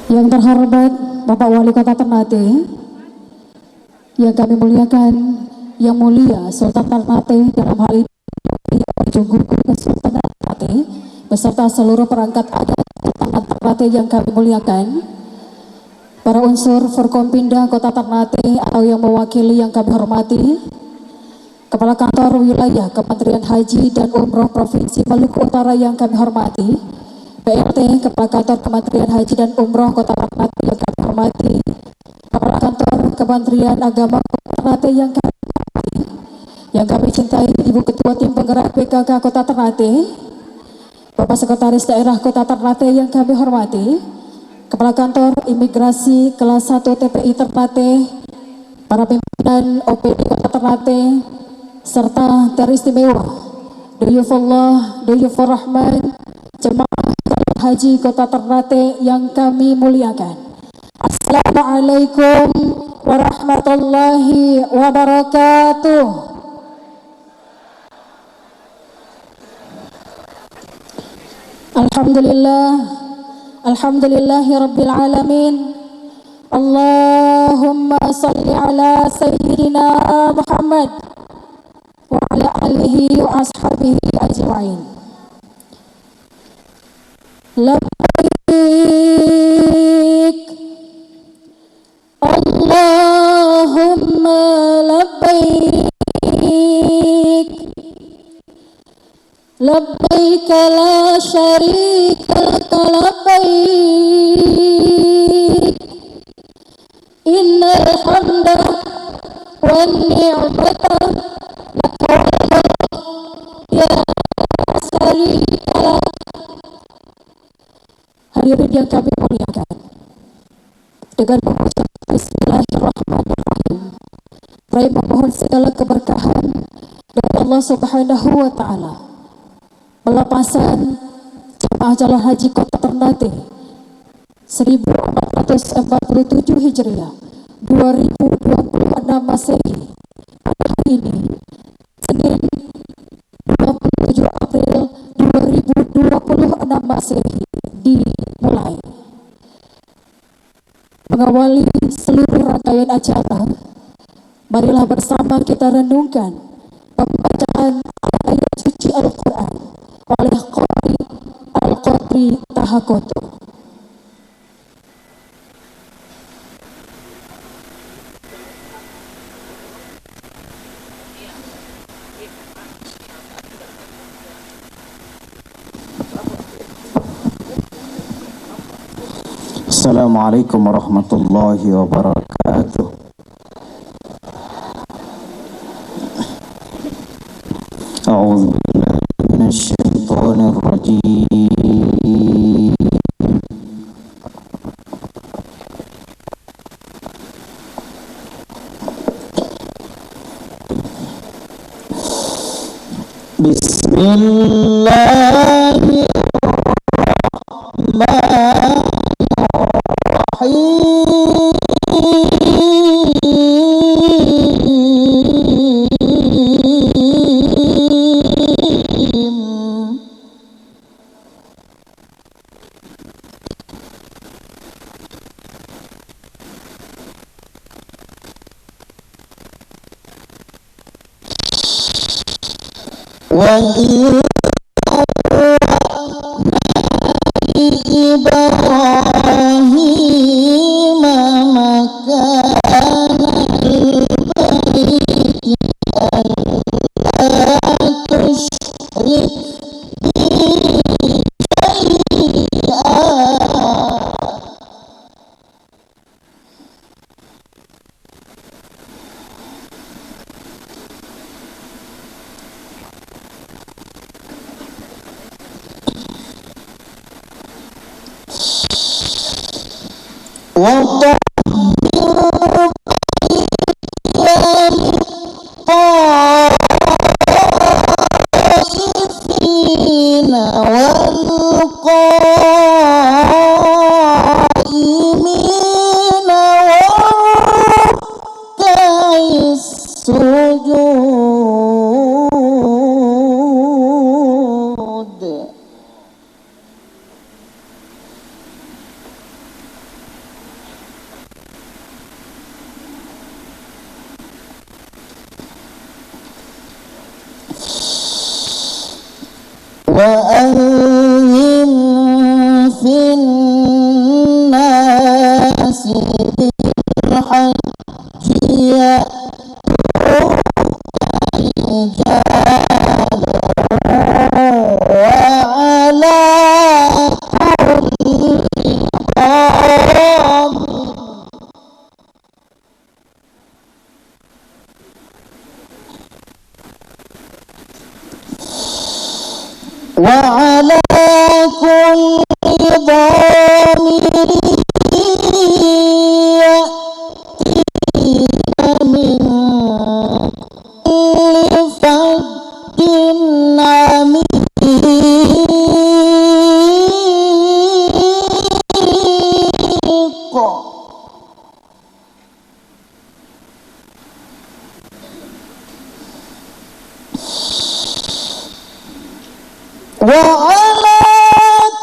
Yang terhormat Bapak Wali Kota Ternate, yang kami muliakan, Yang Mulia Sultan Ternate dalam hal ini Jungguku Kesultanan Ternate beserta seluruh perangkat adat Sultan Ternate yang kami muliakan, para unsur Forkompinda Kota Ternate atau yang mewakili yang kami hormati, Kepala Kantor Wilayah Kementerian Haji dan Umroh Provinsi Maluku Utara yang kami hormati, PLT Kepala Kantor Kementerian Haji dan Umroh Kota Ternate yang kami hormati, Kepala Kantor Kementerian Agama Kota Ternate yang kami hormati, yang kami cintai Ibu Ketua Tim Penggerak PKK Kota Ternate, Bapak Sekretaris Daerah Kota Ternate yang kami hormati, Kepala Kantor Imigrasi Kelas 1 TPI Ternate, para pimpinan OPD Kota Ternate, serta teristimewa Duyufullah, Duyufur Rahman, Jemaah Haji Kota Ternate yang kami muliakan. Assalamualaikum warahmatullahi wabarakatuh. Alhamdulillah, alhamdulillahi rabbil alamin. Allahumma salli ala sayyidina Muhammad wa ala alihi wa ashabihi ajma'in. Labbaik Allahumma labbaik, labbaik la syarika laka labbaik, innal hamda wan ni'mata laka ya syarika lak. Hadirin yang kami muliakan, dengan mengucap Bismillahirrahmanirrahim, saya memohon segala keberkahan dari Allah Subhanahu wa Ta'ala, pelepasan jemaah calon haji Kota Ternate 1447 Hijriah 2026 Masehi pada hari ini, Senin 27 April 2026 Masehi dimulai. Mengawali seluruh rangkaian acara, marilah bersama kita renungkan pembacaan ayat suci Al-Quran oleh Qari Al-Qadri Tahakoto. Assalamualaikum warahmatullahi wabarakatuh. A'udzu billahi minasy syaithanir rajim. Bismillahirrahmanirrahim. Wa Ibrahim makana al-baiti alla tusyrik bi syai'a. wa ala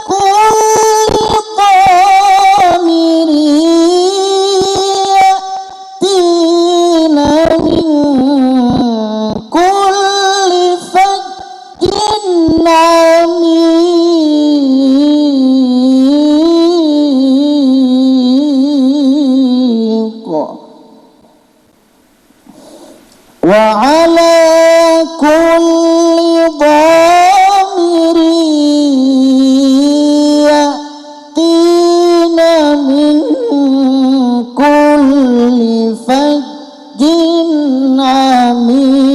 kulli dhamiri yatina min kulli fajjin amiq wa ala kulli dhamiri yatina min kulli fajjin amiq.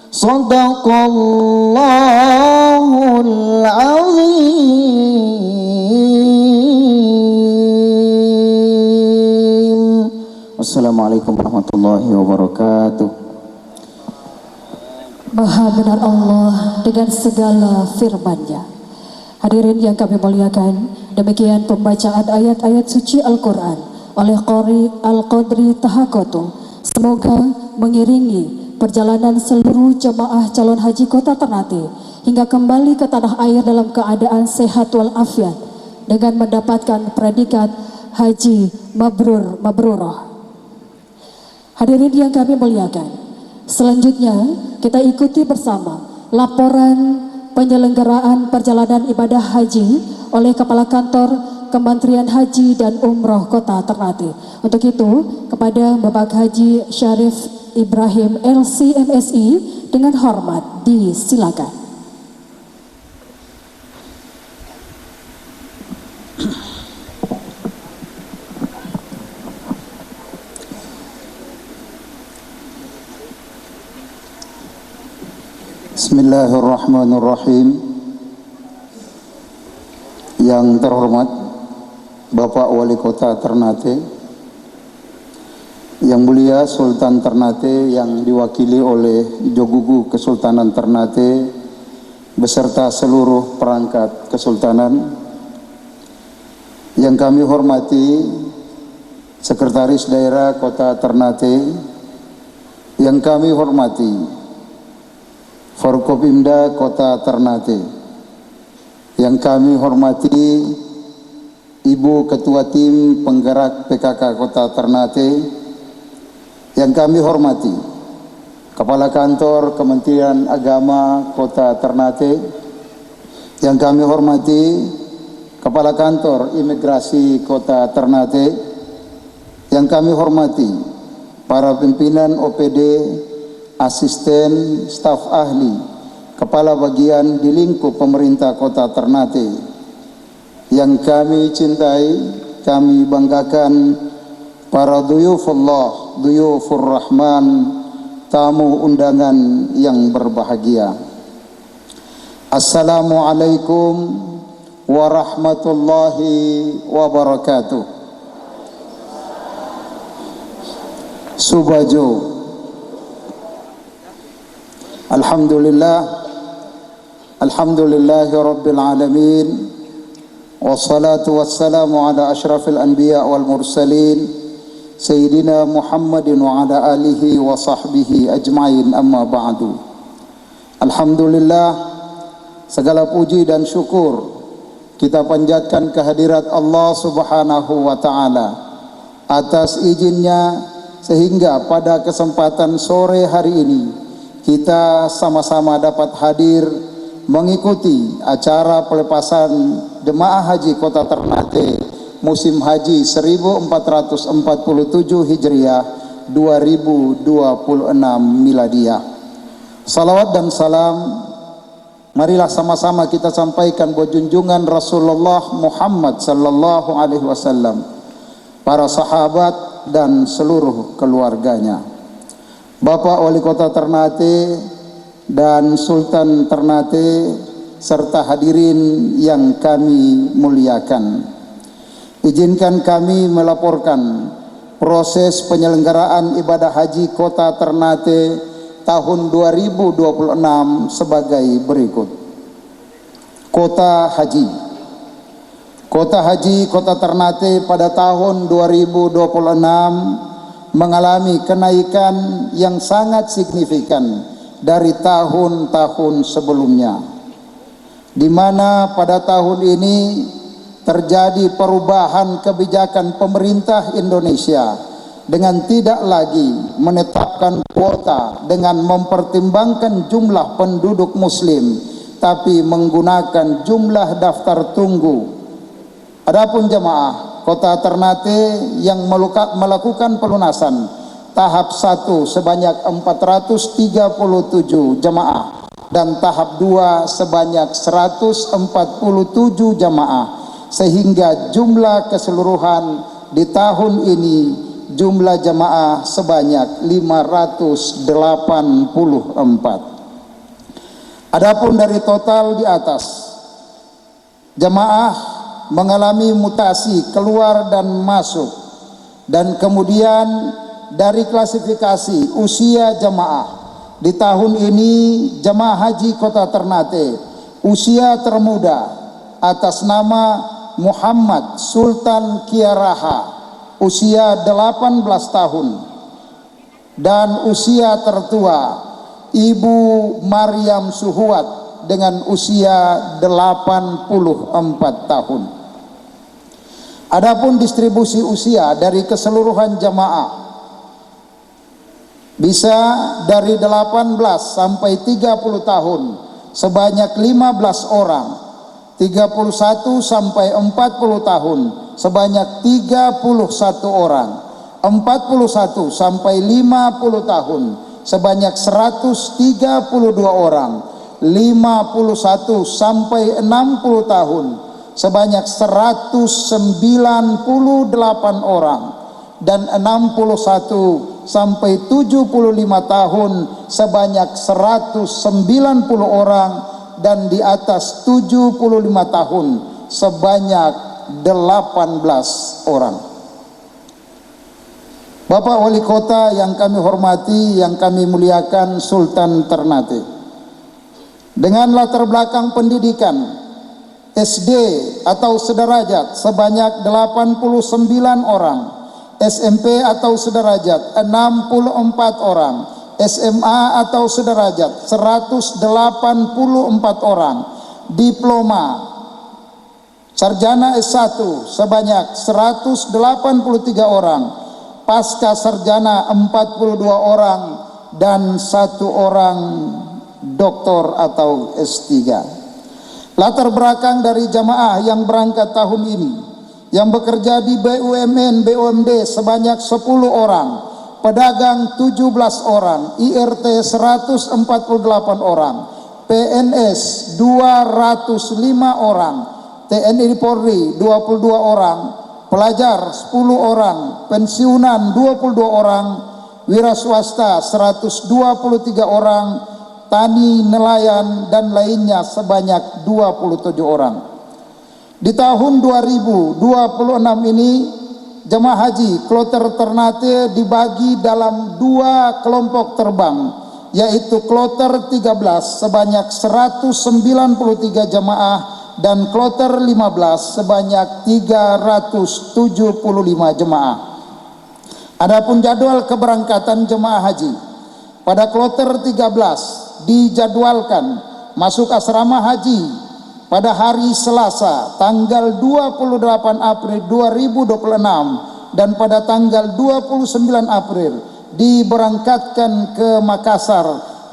Sadaqallahul azim. Wassalamualaikum warahmatullahi wabarakatuh. Maha benar Allah dengan segala firman-Nya. Hadirin yang kami muliakan, demikian pembacaan ayat-ayat suci Al-Quran oleh Qori Al-Qadri Tahakoto. Semoga mengiringi perjalanan seluruh jemaah calon haji Kota Ternate hingga kembali ke tanah air dalam keadaan sehat walafiat dengan mendapatkan predikat Haji Mabrur Mabrurah. Hadirin yang kami muliakan, selanjutnya kita ikuti bersama laporan penyelenggaraan perjalanan ibadah haji oleh Kepala Kantor Kementerian Haji dan Umroh Kota Ternate. Untuk itu, kepada Bapak Haji Syarif Ibrahim LC MSI dengan hormat disilakan. Bismillahirrahmanirrahim. Yang terhormat Bapak Wali Kota Ternate, Yang mulia Sultan Ternate yang diwakili oleh Jogugu Kesultanan Ternate beserta seluruh perangkat kesultanan, yang kami hormati Sekretaris Daerah Kota Ternate, yang kami hormati Forkopimda Kota Ternate, yang kami hormati Ibu Ketua Tim Penggerak PKK Kota Ternate, yang kami hormati Kepala Kantor Kementerian Agama Kota Ternate, yang kami hormati Kepala Kantor Imigrasi Kota Ternate, yang kami hormati para pimpinan OPD, asisten, staf ahli, kepala bagian di lingkup pemerintah Kota Ternate, yang kami cintai, kami banggakan para duyufullah, duyufur rahman, tamu undangan yang berbahagia. Assalamualaikum warahmatullahi wabarakatuh. Subajo. Alhamdulillah, alhamdulillahi rabbil alamin, wassalatu wassalamu ala ashrafil anbiya wal mursalin, Sayyidina Muhammadin wa ala alihi wa sahbihi ajma'in, amma ba'du. Alhamdulillah, segala puji dan syukur kita panjatkan kehadirat Allah subhanahu wa ta'ala atas izinnya sehingga pada kesempatan sore hari ini kita sama-sama dapat hadir mengikuti acara pelepasan jemaah haji Kota Ternate musim haji 1447 Hijriah 2026 Miladiyah. Salawat dan salam marilah sama-sama kita sampaikan buat junjungan Rasulullah Muhammad sallallahu alaihi wasallam, para sahabat dan seluruh keluarganya. Bapak Wali Kota Ternate dan Sultan Ternate serta hadirin yang kami muliakan, izinkan kami melaporkan proses penyelenggaraan ibadah haji Kota Ternate tahun 2026 sebagai berikut. Kota Haji Kota Haji Kota Ternate pada tahun 2026 mengalami kenaikan yang sangat signifikan dari tahun-tahun sebelumnya, di mana pada tahun ini terjadi perubahan kebijakan pemerintah Indonesia dengan tidak lagi menetapkan kuota dengan mempertimbangkan jumlah penduduk muslim, tapi menggunakan jumlah daftar tunggu. Adapun jemaah Kota Ternate yang melakukan pelunasan tahap 1 sebanyak 437 jemaah dan tahap 2 sebanyak 147 jemaah, sehingga jumlah keseluruhan di tahun ini jumlah jemaah sebanyak 584. Adapun dari total di atas, jemaah mengalami mutasi keluar dan masuk, dan kemudian dari klasifikasi usia jemaah di tahun ini, jemaah haji Kota Ternate usia termuda atas nama Muhammad Sultan Kiaraha usia 18 tahun, dan usia tertua Ibu Maryam Suhuat dengan usia 84 tahun. Adapun distribusi usia dari keseluruhan jemaah bisa dari 18 sampai 30 tahun sebanyak 15 orang, 31 sampai 40 tahun sebanyak 31 orang, 41 sampai 50 tahun sebanyak 132 orang, 51 sampai 60 tahun sebanyak 198 orang, dan 61 sampai 75 tahun sebanyak 190 orang, dan di atas 75 tahun sebanyak 18 orang. Bapak Wali Kota yang kami hormati, yang kami muliakan, Sultan Ternate, dengan latar belakang pendidikan SD atau sederajat sebanyak 89 orang, SMP atau sederajat 64 orang, SMA atau sederajat 184 orang, diploma sarjana S1 sebanyak 183 orang, pasca sarjana 42 orang, dan 1 orang doktor atau S3. Latar belakang dari jamaah yang berangkat tahun ini, yang bekerja di BUMN, BUMD sebanyak 10 orang, pedagang 17 orang, IRT 148 orang, PNS 205 orang, TNI Polri 22 orang, pelajar 10 orang, pensiunan 22 orang, wira swasta 123 orang, tani, nelayan, dan lainnya sebanyak 27 orang. Di tahun 2026 ini, jemaah haji Kloter Ternate dibagi dalam 2 kelompok terbang, yaitu Kloter 13 sebanyak 193 jemaah dan Kloter 15 sebanyak 375 jemaah. Adapun jadwal keberangkatan jemaah haji pada Kloter 13 dijadwalkan masuk asrama haji pada hari Selasa tanggal 28 April 2026, dan pada tanggal 29 April diberangkatkan ke Makassar,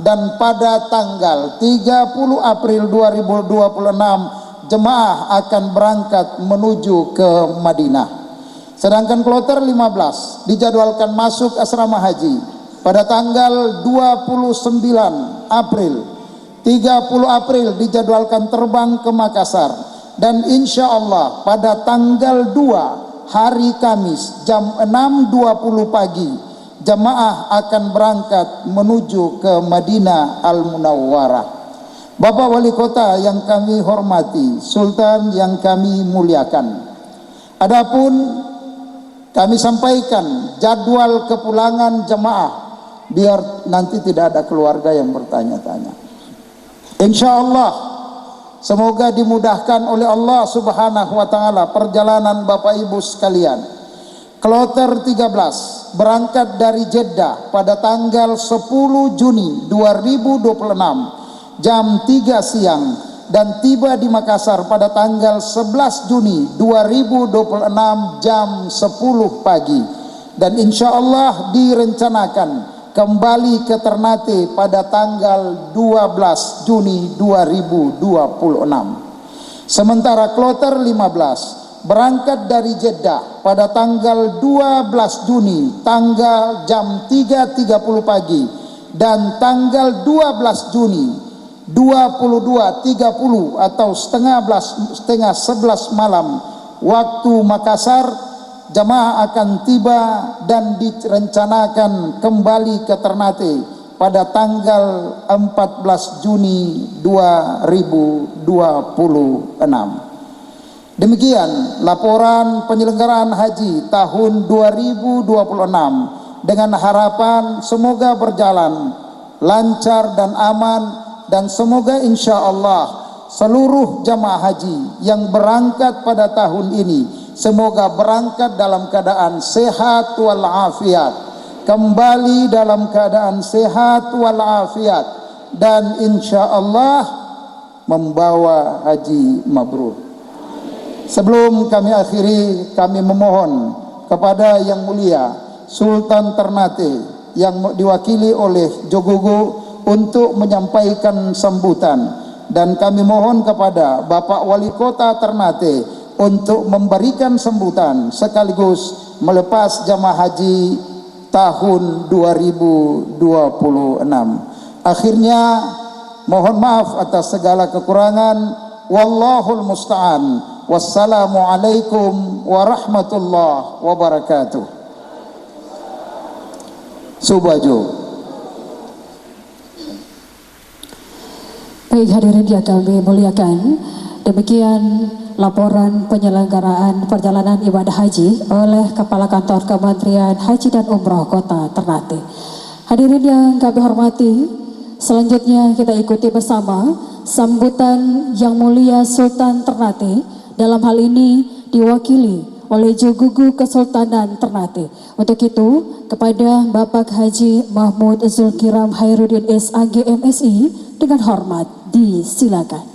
dan pada tanggal 30 April 2026 jemaah akan berangkat menuju ke Madinah. Sedangkan Kloter 15 dijadwalkan masuk asrama haji pada tanggal 29 April, 30 April dijadwalkan terbang ke Makassar, dan insya Allah pada tanggal 2 hari Kamis jam 6.20 pagi jemaah akan berangkat menuju ke Madinah Al-Munawwarah. Bapak Wali Kota yang kami hormati, Sultan yang kami muliakan, adapun kami sampaikan jadwal kepulangan jemaah biar nanti tidak ada keluarga yang bertanya-tanya. Insya Allah semoga dimudahkan oleh Allah Subhanahu wa Ta'ala perjalanan Bapak Ibu sekalian. Kloter 13 berangkat dari Jeddah pada tanggal 10 Juni 2026 jam 3 siang dan tiba di Makassar pada tanggal 11 Juni 2026 jam 10 pagi, dan insya Allah direncanakan kembali ke Ternate pada tanggal 12 Juni 2026. Sementara kloter 15 berangkat dari Jeddah pada tanggal 12 Juni tanggal jam 3.30 pagi dan tanggal 12 Juni 22.30 atau setengah 11 malam waktu Makassar, jamaah akan tiba dan direncanakan kembali ke Ternate pada tanggal 14 Juni 2026. Demikian laporan penyelenggaraan haji tahun 2026, dengan harapan semoga berjalan lancar dan aman, dan semoga insya Allah seluruh jamaah haji yang berangkat pada tahun ini semoga berangkat dalam keadaan sehat walafiat, kembali dalam keadaan sehat walafiat, dan insya Allah membawa haji mabrur. Sebelum kami akhiri, kami memohon kepada Yang Mulia Sultan Ternate yang diwakili oleh Jogogo untuk menyampaikan sambutan, dan kami mohon kepada Bapak Wali Kota Ternate untuk memberikan sambutan sekaligus melepas jamaah haji tahun 2026. Akhirnya mohon maaf atas segala kekurangan. Wallahul musta'an. Wassalamualaikum warahmatullahi wabarakatuh. Subaju. Baik hadirin yang kami muliakan, demikian laporan penyelenggaraan perjalanan ibadah haji oleh Kepala Kantor Kementerian Haji dan Umroh Kota Ternate. Hadirin yang kami hormati, selanjutnya kita ikuti bersama sambutan Yang Mulia Sultan Ternate, dalam hal ini diwakili oleh Jogugu Kesultanan Ternate. Untuk itu, kepada Bapak Haji Mahmud Zulkiram Hairudin SAG MSI dengan hormat disilakan.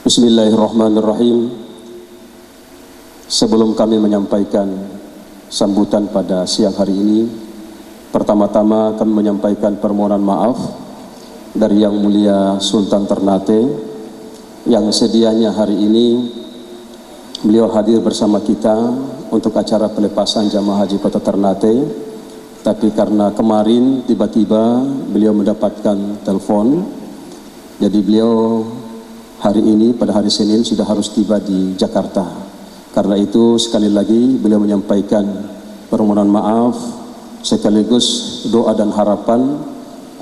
Bismillahirrahmanirrahim. Sebelum kami menyampaikan sambutan pada siang hari ini, pertama-tama kami menyampaikan permohonan maaf dari Yang Mulia Sultan Ternate yang sedianya hari ini beliau hadir bersama kita untuk acara pelepasan jamaah haji Kota Ternate, tapi karena kemarin tiba-tiba beliau mendapatkan telepon, jadi beliau hari ini pada hari Senin sudah harus tiba di Jakarta. Karena itu sekali lagi beliau menyampaikan permohonan maaf sekaligus doa dan harapan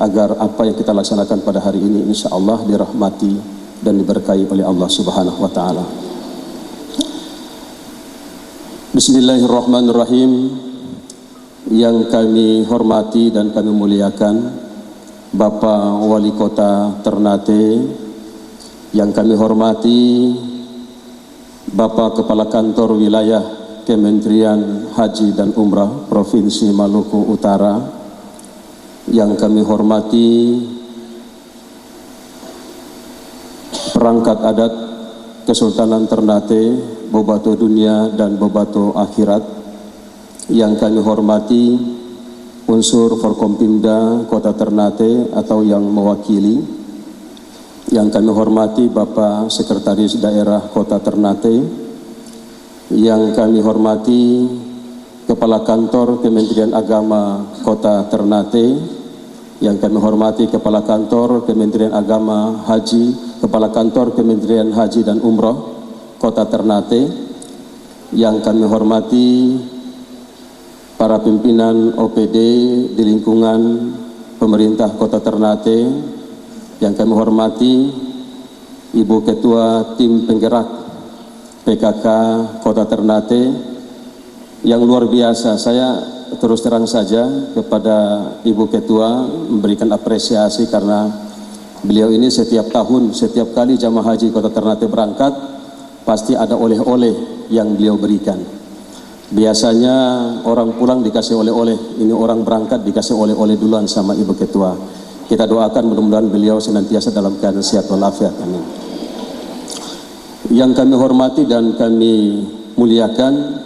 agar apa yang kita laksanakan pada hari ini insya Allah dirahmati dan diberkahi oleh Allah Subhanahu wa Ta'ala. Bismillahirrahmanirrahim. Yang kami hormati dan kami muliakan Bapak Wali Kota Ternate, yang kami hormati Bapak Kepala Kantor Wilayah Kementerian Haji dan Umrah Provinsi Maluku Utara, yang kami hormati perangkat adat Kesultanan Ternate, Bobato Dunia dan Bobato Akhirat, yang kami hormati unsur Forkompimda Kota Ternate atau yang mewakili, yang kami hormati Bapak Sekretaris Daerah Kota Ternate, yang kami hormati Kepala Kantor Kementerian Agama Kota Ternate, yang kami hormati Kepala Kantor Kementerian Agama Haji, Kepala Kantor Kementerian Haji dan Umroh Kota Ternate, yang kami hormati para pimpinan OPD di lingkungan pemerintah Kota Ternate, yang kami hormati Ibu Ketua Tim Penggerak PKK Kota Ternate, yang luar biasa. Saya terus terang saja kepada Ibu Ketua memberikan apresiasi karena beliau ini setiap tahun, setiap kali jamaah haji Kota Ternate berangkat, pasti ada oleh-oleh yang beliau berikan. Biasanya orang pulang dikasih oleh-oleh, ini orang berangkat dikasih oleh-oleh duluan sama Ibu Ketua. Kita doakan mudah-mudahan beliau senantiasa dalam keadaan sehat walafiat. Amin. Yang kami hormati dan kami muliakan,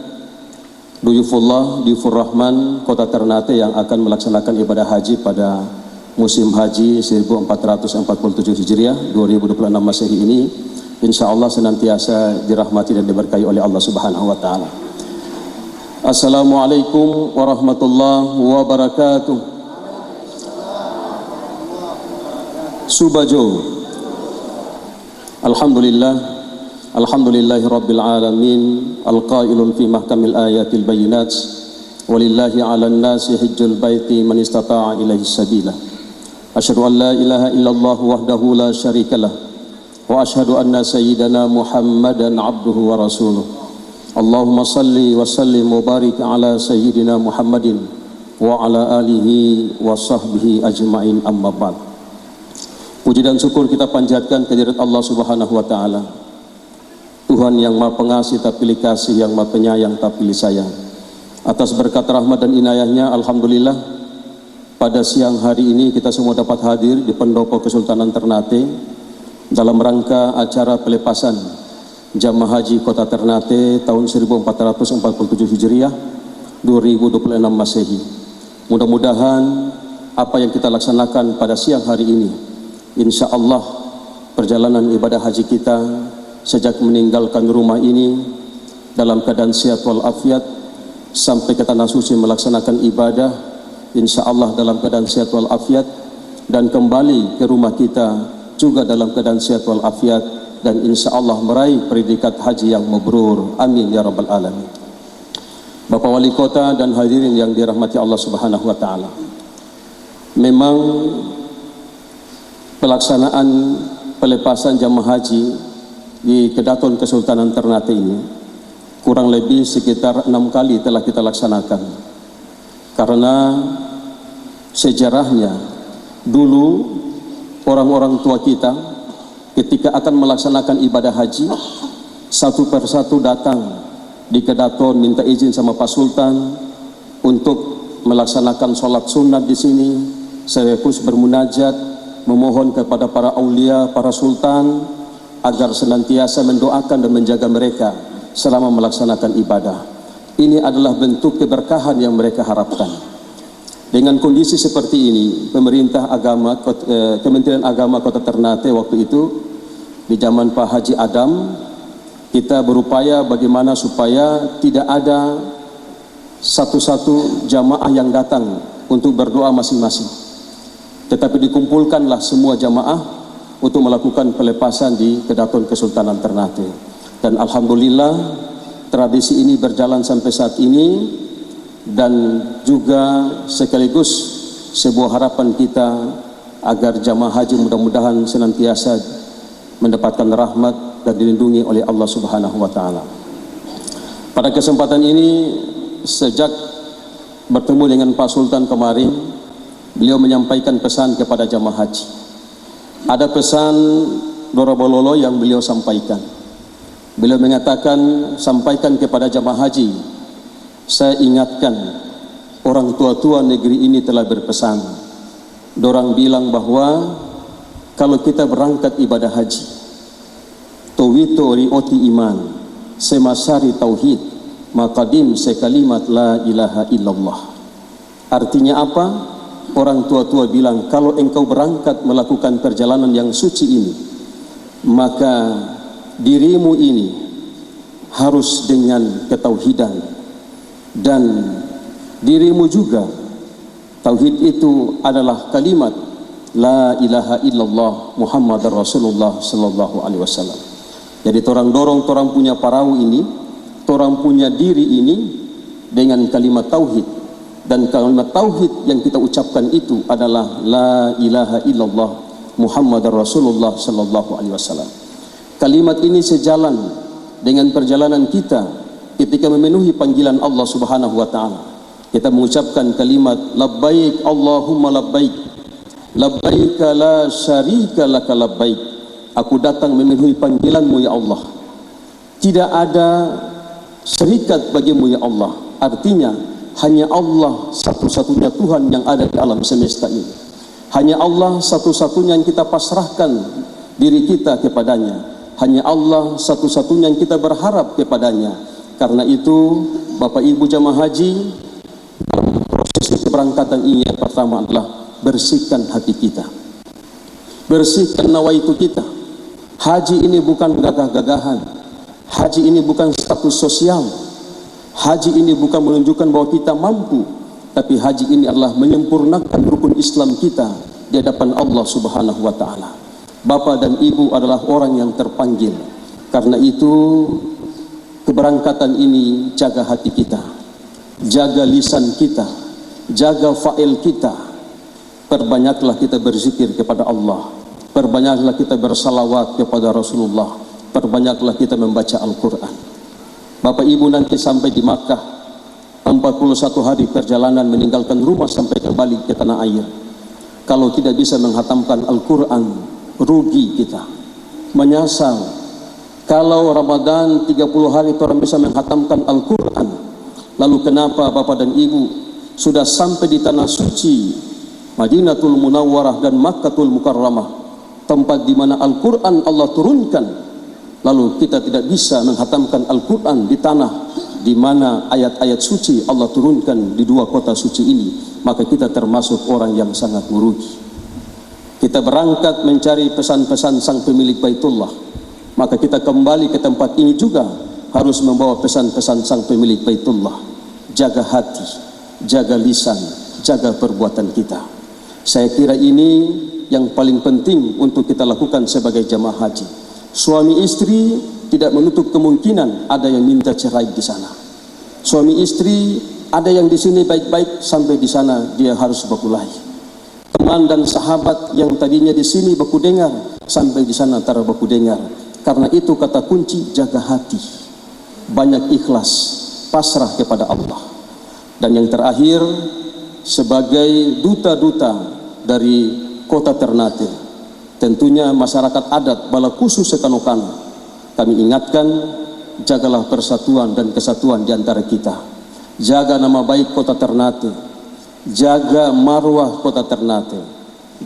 Duyufullah, Duyufur Rahman Kota Ternate yang akan melaksanakan ibadah haji pada musim haji 1447 Hijriah 2026 Masehi ini, insya Allah senantiasa dirahmati dan diberkahi oleh Allah Subhanahu wa Ta'ala. Assalamualaikum warahmatullahi wabarakatuh. Subajo. Alhamdulillah. Alhamdulillahi Rabbil Alamin, Al-Qailun fi mahkamil ayatil bayinat, walillahi ala nasi hijjul baiti man istata'a ilaihi sabila. Asyhadu an la ilaha illallah wahdahu la syarikalah, wa asyhadu anna sayyidana Muhammadan abduhu wa rasuluh. Allahumma salli wa sallim wa barik ala sayyidina Muhammadin wa ala alihi wa sahbihi ajma'in, amma ba'd. Puji dan syukur kita panjatkan kehadirat Allah Subhanahu wa Ta'ala, Tuhan yang Maha Pengasih tak pilih kasih, yang Maha Penyayang tak pilih sayang. Atas berkat rahmat dan inayahnya, alhamdulillah pada siang hari ini kita semua dapat hadir di Pendopo Kesultanan Ternate dalam rangka acara pelepasan jamaah haji Kota Ternate tahun 1447 Hijriah 2026 Masehi. Mudah-mudahan apa yang kita laksanakan pada siang hari ini, insya Allah perjalanan ibadah haji kita sejak meninggalkan rumah ini dalam keadaan sehat walafiat sampai ke tanah suci melaksanakan ibadah, insya Allah dalam keadaan sehat walafiat, dan kembali ke rumah kita juga dalam keadaan sehat walafiat, dan insya Allah meraih predikat haji yang mabrur. Amin ya rabbal alamin. Bapak Wali Kota dan hadirin yang dirahmati Allah Subhanahu wa Ta'ala, memang pelaksanaan pelepasan jamaah haji di Kedaton Kesultanan Ternate ini kurang lebih sekitar 6 kali telah kita laksanakan, karena sejarahnya dulu orang-orang tua kita ketika akan melaksanakan ibadah haji satu persatu datang di Kedaton minta izin sama Pak Sultan untuk melaksanakan sholat sunat di sini, sekaligus bermunajat memohon kepada para aulia, para sultan agar senantiasa mendoakan dan menjaga mereka selama melaksanakan ibadah. Ini adalah bentuk keberkahan yang mereka harapkan. Dengan kondisi seperti ini, pemerintah agama, Kementerian Agama Kota Ternate waktu itu di zaman Pak Haji Adam, kita berupaya bagaimana supaya tidak ada satu-satu jamaah yang datang untuk berdoa masing-masing, tetapi dikumpulkanlah semua jamaah untuk melakukan pelepasan di Kedaton Kesultanan Ternate. Dan alhamdulillah tradisi ini berjalan sampai saat ini, dan juga sekaligus sebuah harapan kita agar jamaah haji mudah-mudahan senantiasa mendapatkan rahmat dan dilindungi oleh Allah Subhanahu wa Ta'ala. Pada kesempatan ini, sejak bertemu dengan Pak Sultan kemarin, beliau menyampaikan pesan kepada jamaah haji. Ada pesan Dorobololo yang beliau sampaikan. Beliau mengatakan, sampaikan kepada jamaah haji, saya ingatkan orang tua-tua negeri ini telah berpesan. Dorang bilang bahwa kalau kita berangkat ibadah haji, tawito rioti iman, semasari tauhid, maqadim sekalimat la ilaha illallah. Artinya apa? Orang tua-tua bilang, kalau engkau berangkat melakukan perjalanan yang suci ini, maka dirimu ini harus dengan ketauhidan, dan dirimu juga tauhid itu adalah kalimat la ilaha illallah Muhammadar Rasulullah sallallahu alaihi wasallam. Jadi torang dorong, torang punya parau ini, torang punya diri ini dengan kalimat tauhid. Dan kalimat tauhid yang kita ucapkan itu adalah la ilaha illallah Muhammadar Rasulullah sallallahu alaihi wasallam. Kalimat ini sejalan dengan perjalanan kita ketika memenuhi panggilan Allah Subhanahu wa Ta'ala. Kita mengucapkan kalimat labbaik Allahumma labbaik, labbaik la syarika laka labbaik. Aku datang memenuhi panggilanmu ya Allah. Tidak ada syarikat bagimu ya Allah. Artinya hanya Allah satu-satunya Tuhan yang ada di alam semesta ini. Hanya Allah satu-satunya yang kita pasrahkan diri kita kepadanya. Hanya Allah satu-satunya yang kita berharap kepadanya. Karena itu Bapak Ibu jamaah haji, dalam proses keberangkatan ini yang pertama adalah bersihkan hati kita, bersihkan nawaitu kita. Haji ini bukan gagah-gagahan, haji ini bukan status sosial, haji ini bukan menunjukkan bahwa kita mampu, tapi haji ini adalah menyempurnakan rukun Islam kita di hadapan Allah Subhanahu wa Ta'ala. Bapak dan Ibu adalah orang yang terpanggil. Karena itu keberangkatan ini jaga hati kita, jaga lisan kita, jaga fa'il kita. Perbanyaklah kita berzikir kepada Allah, perbanyaklah kita bersalawat kepada Rasulullah, perbanyaklah kita membaca Al-Quran. Bapak Ibu nanti sampai di Makkah, 41 hari perjalanan meninggalkan rumah sampai kembali ke tanah air. Kalau tidak bisa menghatamkan Al-Quran, rugi kita, menyesal. Kalau Ramadan 30 hari orang bisa menghatamkan Al-Quran, lalu kenapa Bapak dan Ibu sudah sampai di tanah suci Madinatul Munawwarah dan Makkatul Mukarramah, tempat di mana Al-Quran Allah turunkan, lalu kita tidak bisa menghatamkan Al-Quran di tanah di mana ayat-ayat suci Allah turunkan di dua kota suci ini, maka kita termasuk orang yang sangat merugi. Kita berangkat mencari pesan-pesan sang pemilik Baitullah, maka kita kembali ke tempat ini juga harus membawa pesan-pesan sang pemilik Baitullah. Jaga hati, jaga lisan, jaga perbuatan kita. Saya kira ini yang paling penting untuk kita lakukan sebagai jamaah haji. Suami istri tidak menutup kemungkinan ada yang minta cerai di sana. Suami istri ada yang di sini baik-baik, sampai di sana dia harus berkelahi. Teman dan sahabat yang tadinya di sini baku dengar, sampai di sana antara baku dengar. Karena itu kata kunci, jaga hati, banyak ikhlas, pasrah kepada Allah. Dan yang terakhir, sebagai duta-duta dari kota Ternate, tentunya masyarakat adat Balakusu Sekanokana, kami ingatkan, jagalah persatuan dan kesatuan di antara kita. Jaga nama baik kota Ternate, jaga marwah kota Ternate,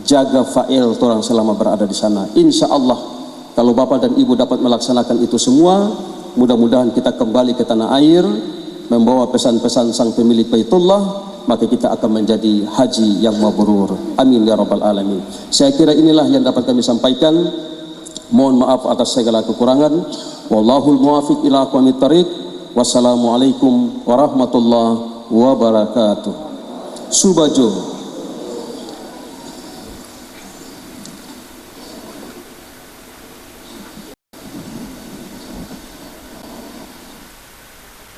jaga fa'il orang selama berada di sana. Insya Allah kalau Bapak dan Ibu dapat melaksanakan itu semua, mudah-mudahan kita kembali ke tanah air membawa pesan-pesan sang pemilik Baitullah, maka kita akan menjadi haji yang mabrur. Amin ya rabbal alamin. Saya kira inilah yang dapat kami sampaikan. Mohon maaf atas segala kekurangan. Wallahul muwaffiq ila aqwamit thariq. Wassalamualaikum warahmatullahi wabarakatuh. Subajo.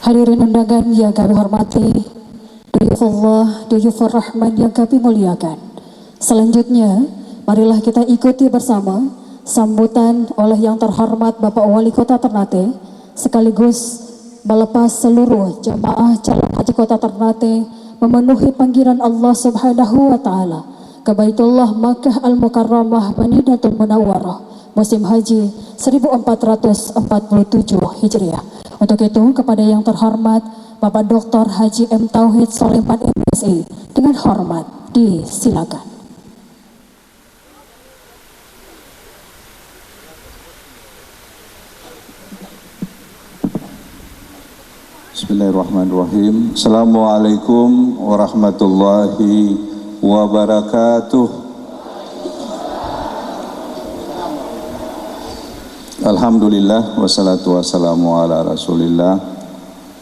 Hadirin undangan yang kami hormati, Duyufullah, Duyufur Rahman yang kami muliakan. Selanjutnya, marilah kita ikuti bersama sambutan oleh yang terhormat Bapak Wali Kota Ternate, sekaligus melepas seluruh jemaah calon haji Kota Ternate memenuhi panggilan Allah Subhanahu wa Ta'ala ke Baitullah Makkah Al-Mukarramah Madinatul Munawwarah musim haji 1447 Hijriah. Untuk itu, kepada yang terhormat Bapak Dr. Haji M. Tauhid Soleman MSI, dengan hormat disilakan. Bismillahirrahmanirrahim. Assalamualaikum warahmatullahi wabarakatuh. Alhamdulillah wassalatu wassalamu ala Rasulillah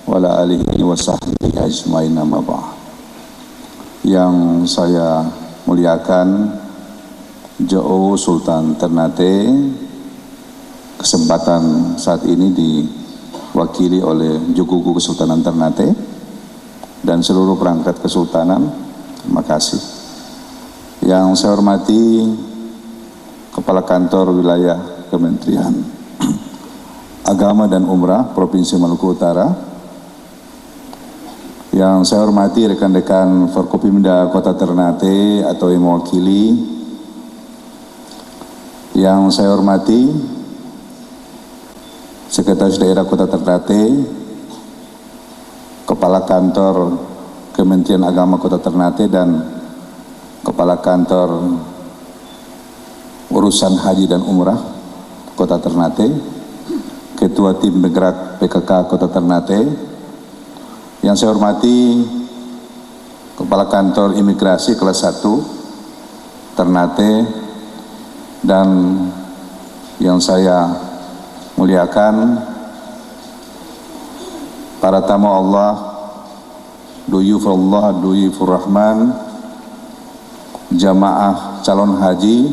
wa ala alihi wa sahbihi ajmain, amma ba'd. Yang saya muliakan JO Sultan Ternate, kesempatan saat ini diwakili oleh Jukuku Kesultanan Ternate dan seluruh perangkat kesultanan, terima kasih. Yang saya hormati Kepala Kantor Wilayah Kementerian Agama dan Umrah Provinsi Maluku Utara, Yang saya hormati rekan-rekan Forkopimda Kota Ternate atau yang mewakili, yang saya hormati Sekretaris Daerah Kota Ternate, Kepala Kantor Kementerian Agama Kota Ternate dan Kepala Kantor Urusan Haji dan Umrah Kota Ternate, Ketua Tim Bergerak PKK Kota Ternate. Yang saya hormati Kepala Kantor Imigrasi kelas 1 Ternate, dan yang saya muliakan para tamu Allah, duyufullah, duyufur rahman, jamaah calon haji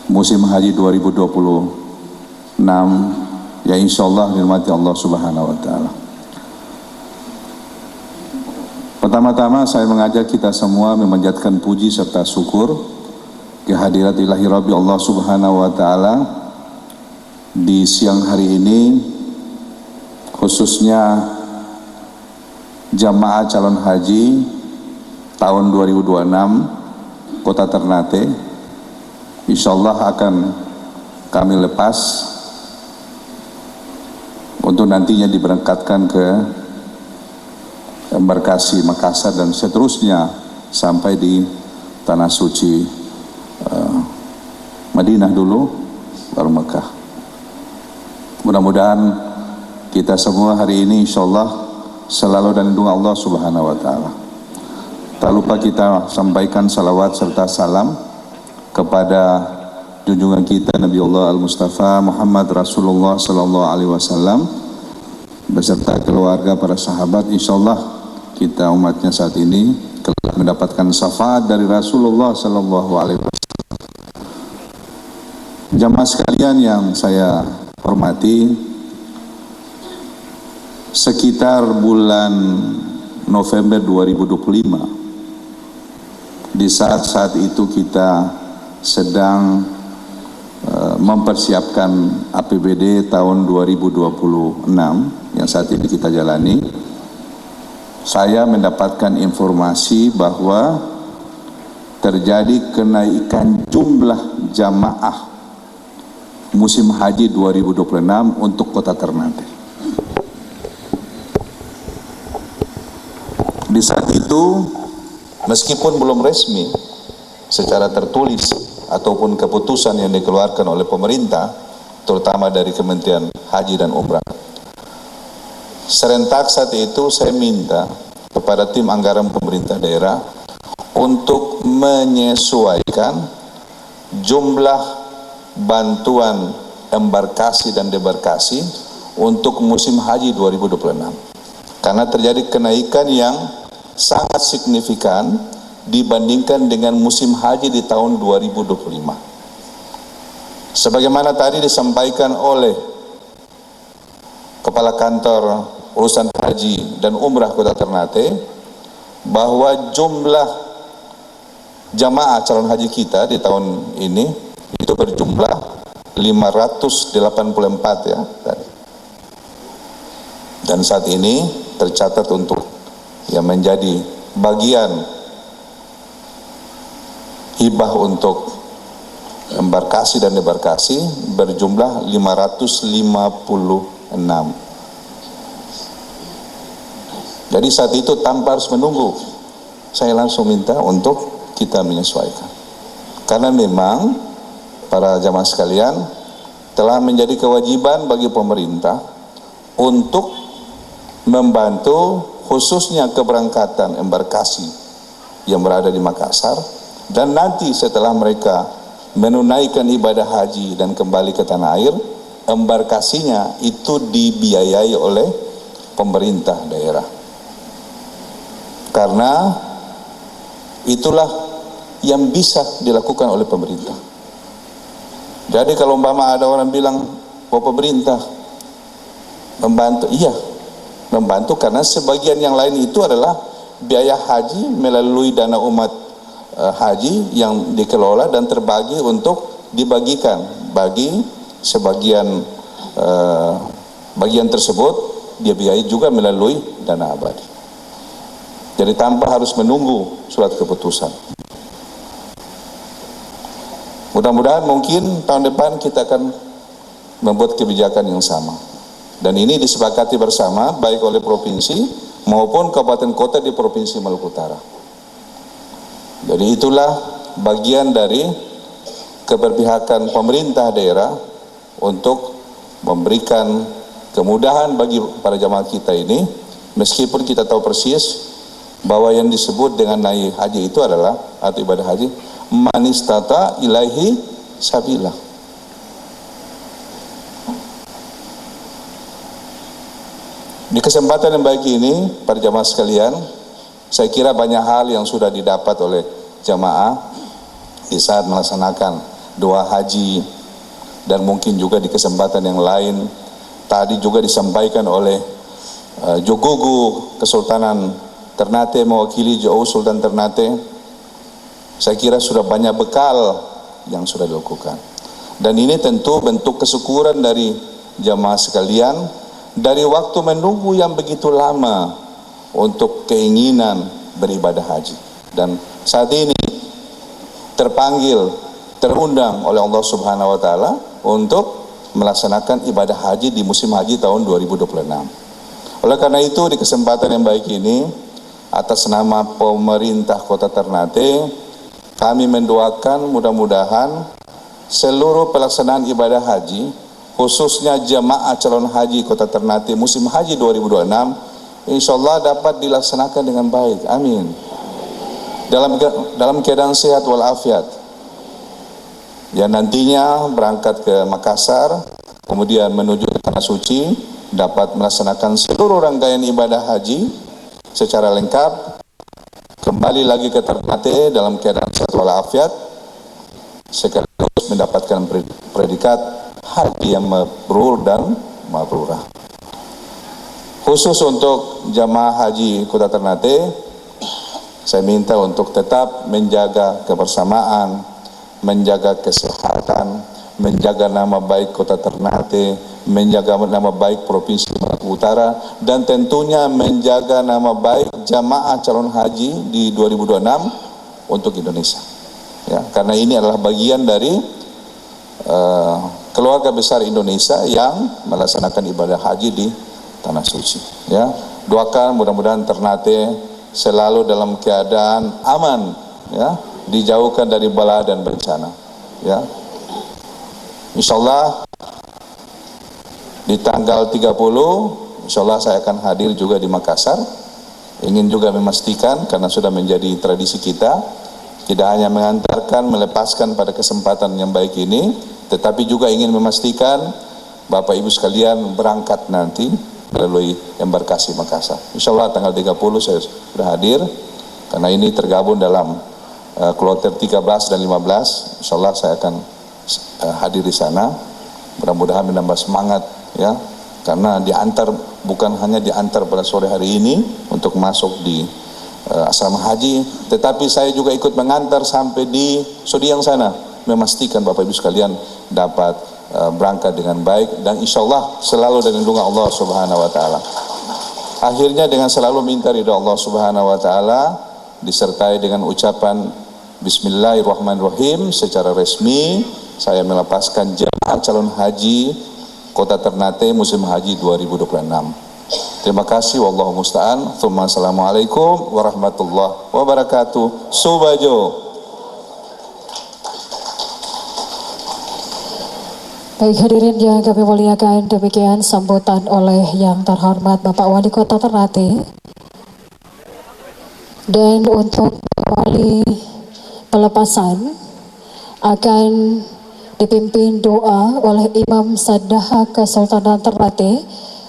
musim haji 2026 yang insya Allah dirahmati Allah Subhanahu wa Ta'ala. Pertama-tama saya mengajak kita semua memanjatkan puji serta syukur kehadirat ilahi Rabbi Allah Subhanahu wa Ta'ala di siang hari ini, khususnya jamaah calon haji tahun 2026 Kota Ternate. Insya Allah akan kami lepas untuk nantinya diberangkatkan ke embarkasi Makassar dan seterusnya sampai di Tanah Suci Madinah dulu, baru Mekah. Mudah-mudahan kita semua hari ini insya Allah selalu dalam lindungan Allah Subhanahu wa Ta'ala. Tak lupa kita sampaikan salawat serta salam kepada junjungan kita Nabi Allah Al-Mustafa Muhammad Rasulullah Sallallahu Alaihi Wasallam beserta keluarga, para sahabat. Insya Allah kita umatnya saat ini telah mendapatkan syafaat dari Rasulullah Sallallahu Alaihi Wasallam. Jamaah sekalian yang saya hormati, sekitar bulan November 2025, di saat-saat itu kita sedang mempersiapkan APBD tahun 2026 yang saat ini kita jalani, saya mendapatkan informasi bahwa terjadi kenaikan jumlah jamaah musim haji 2026 untuk Kota Ternate. Di saat itu, meskipun belum resmi secara tertulis ataupun keputusan yang dikeluarkan oleh pemerintah, terutama dari Kementerian Haji dan Umrah, serentak saat itu saya minta kepada tim anggaran pemerintah daerah untuk menyesuaikan jumlah bantuan embarkasi dan debarkasi untuk musim haji 2026, karena terjadi kenaikan yang sangat signifikan dibandingkan dengan musim haji di tahun 2025. Sebagaimana tadi disampaikan oleh Kepala Kantor Urusan Haji dan Umrah Kota Ternate, bahwa jumlah jamaah calon haji kita di tahun ini itu berjumlah 584 ya. Dan saat ini tercatat untuk yang menjadi bagian hibah untuk embarkasi dan debarkasi berjumlah 556. Jadi saat itu tanpa harus menunggu, saya langsung minta untuk kita menyesuaikan. Karena memang para jamaah sekalian telah menjadi kewajiban bagi pemerintah untuk membantu khususnya keberangkatan embarkasi yang berada di Makassar, dan nanti setelah mereka menunaikan ibadah haji dan kembali ke tanah air, embarkasinya itu dibiayai oleh pemerintah daerah. Karena itulah yang bisa dilakukan oleh pemerintah. Jadi kalau umpama ada orang bilang bahwa pemerintah membantu, iya membantu, karena sebagian yang lain itu adalah biaya haji melalui dana umat haji yang dikelola dan terbagi untuk dibagikan bagi sebagian bagian tersebut dia biayai juga melalui dana abadi. Jadi tanpa harus menunggu surat keputusan. Mudah-mudahan mungkin tahun depan kita akan membuat kebijakan yang sama. Dan ini disepakati bersama baik oleh provinsi maupun kabupaten kota di Provinsi Maluku Utara. Jadi itulah bagian dari keberpihakan pemerintah daerah untuk memberikan kemudahan bagi para jamaah kita ini, meskipun kita tahu persis bahwa yang disebut dengan naik haji itu adalah, atau ibadah haji, manistata ilaihi sabila. Di kesempatan yang baik ini, para jamaah sekalian, saya kira banyak hal yang sudah didapat oleh jamaah di saat melaksanakan doa haji, dan mungkin juga di kesempatan yang lain. Tadi juga disampaikan oleh Jogogo Kesultanan Ternate mewakili JOU Sultan Ternate. Saya kira sudah banyak bekal yang sudah dilakukan. Dan ini tentu bentuk kesyukuran dari jamaah sekalian dari waktu menunggu yang begitu lama untuk keinginan beribadah haji. Dan saat ini terundang oleh Allah Subhanahu wa taala untuk melaksanakan ibadah haji di musim haji tahun 2026. Oleh karena itu, di kesempatan yang baik ini, atas nama pemerintah Kota Ternate, kami mendoakan mudah-mudahan seluruh pelaksanaan ibadah haji, khususnya jemaah calon haji Kota Ternate musim haji 2026, insya Allah dapat dilaksanakan dengan baik. Amin. Dalam keadaan sehat walafiat. Ya, nantinya berangkat ke Makassar, kemudian menuju ke Tanah Suci, dapat melaksanakan seluruh rangkaian ibadah haji secara lengkap, kembali lagi ke Ternate dalam keadaan sehat walafiat, sekaligus mendapatkan predikat haji yang mabrur dan mabrurah. Khusus untuk jamaah haji Kota Ternate, saya minta untuk tetap menjaga kebersamaan, menjaga kesehatan, menjaga nama baik Kota Ternate, menjaga nama baik Provinsi Maluku Utara, dan tentunya menjaga nama baik jamaah calon haji di 2026 untuk Indonesia. Ya, karena ini adalah bagian dari keluarga besar Indonesia yang melaksanakan ibadah haji di Tanah Suci. Ya, doakan mudah-mudahan Ternate selalu dalam keadaan aman, ya, dijauhkan dari bala dan bencana. Ya, insyaallah di tanggal 30, insyaallah saya akan hadir juga di Makassar. Ingin juga memastikan, karena sudah menjadi tradisi kita, tidak hanya mengantarkan, melepaskan pada kesempatan yang baik ini, tetapi juga ingin memastikan Bapak Ibu sekalian berangkat nanti melalui embarkasi Makassar. Insyaallah tanggal 30 saya sudah hadir, karena ini tergabung dalam kloter 13 dan 15. Insyaallah saya akan hadir di sana. Mudah-mudahan menambah semangat, ya, karena diantar, bukan hanya diantar pada sore hari ini untuk masuk di asrama haji, tetapi saya juga ikut mengantar sampai di Sodiang sana, memastikan Bapak Ibu sekalian dapat berangkat dengan baik, dan insyaallah selalu dengan lindungan Allah Subhanahu wa taala. Akhirnya dengan selalu minta ridha Allah Subhanahu wa taala disertai dengan ucapan Bismillahirrahmanirrahim, secara resmi saya melepaskan jemaah calon haji Kota Ternate musim haji 2026. Terima kasih, wallahu musta'an. Assalamualaikum warahmatullahi wabarakatuh. Subajo. Baik hadirin yang kami muliakan, demikian sambutan oleh yang terhormat Bapak Wali Kota Ternate. Dan untuk wali pelepasan akan dipimpin doa oleh Imam Saddaha Kesultanan Ternate.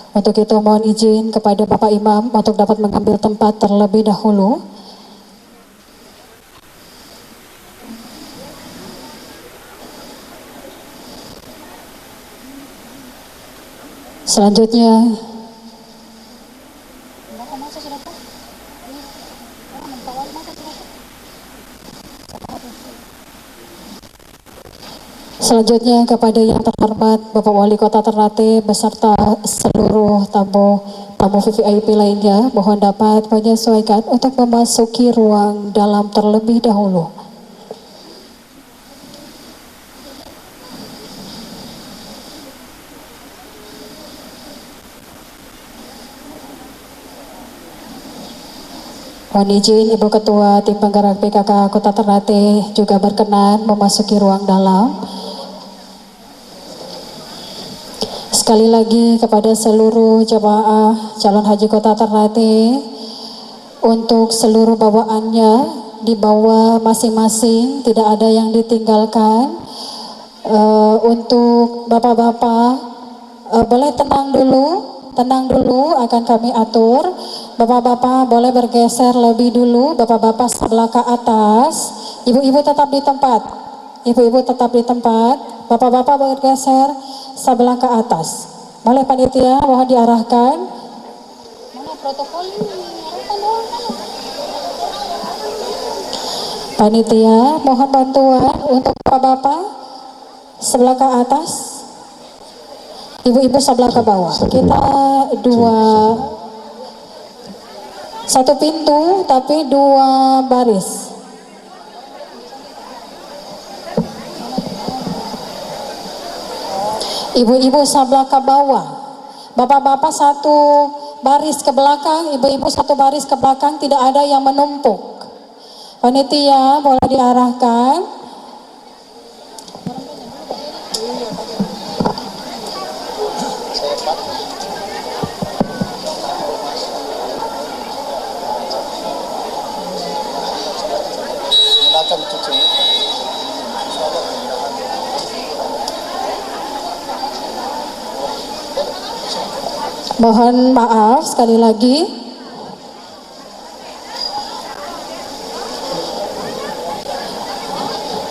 Untuk itu mohon izin kepada Bapak Imam untuk dapat mengambil tempat terlebih dahulu. Selanjutnya kepada yang terhormat Bapak Wali Kota Ternate beserta seluruh tamu Tamu VVIP lainnya mohon dapat menyesuaikan untuk memasuki ruang dalam terlebih dahulu. Mohon izin Ibu Ketua Tim Penggerak PKK Kota Ternate juga berkenan memasuki ruang dalam. Sekali lagi kepada seluruh jemaah calon haji Kota Ternate, untuk seluruh bawaannya dibawa masing-masing, tidak ada yang ditinggalkan. Untuk bapak-bapak boleh tenang dulu akan kami atur. Bapak-bapak boleh bergeser lebih dulu, bapak-bapak sebelah ke atas, ibu-ibu tetap di tempat, bapak-bapak bergeser sebelah ke atas. Boleh panitia mohon diarahkan. Mana protokol ini? Panitia mohon bantuan untuk bapak-bapak sebelah ke atas, ibu-ibu sebelah ke bawah. Kita satu pintu tapi 2 baris. Ibu-ibu sebelah ke bawah, bapak-bapak satu baris ke belakang, ibu-ibu satu baris ke belakang, tidak ada yang menumpuk. Panitia boleh diarahkan. Mohon maaf sekali lagi.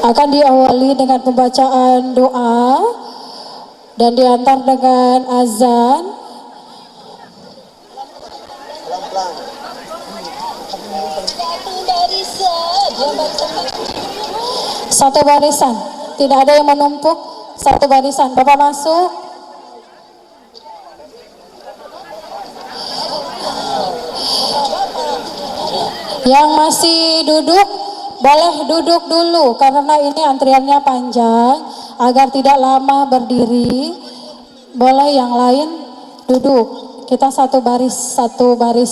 Akan diawali dengan pembacaan doa dan diantar dengan azan. Satu barisan, tidak ada yang menumpuk, satu barisan. Bapak masuk. Yang masih duduk, boleh duduk dulu karena ini antriannya panjang, agar tidak lama berdiri. Boleh yang lain duduk. Kita satu baris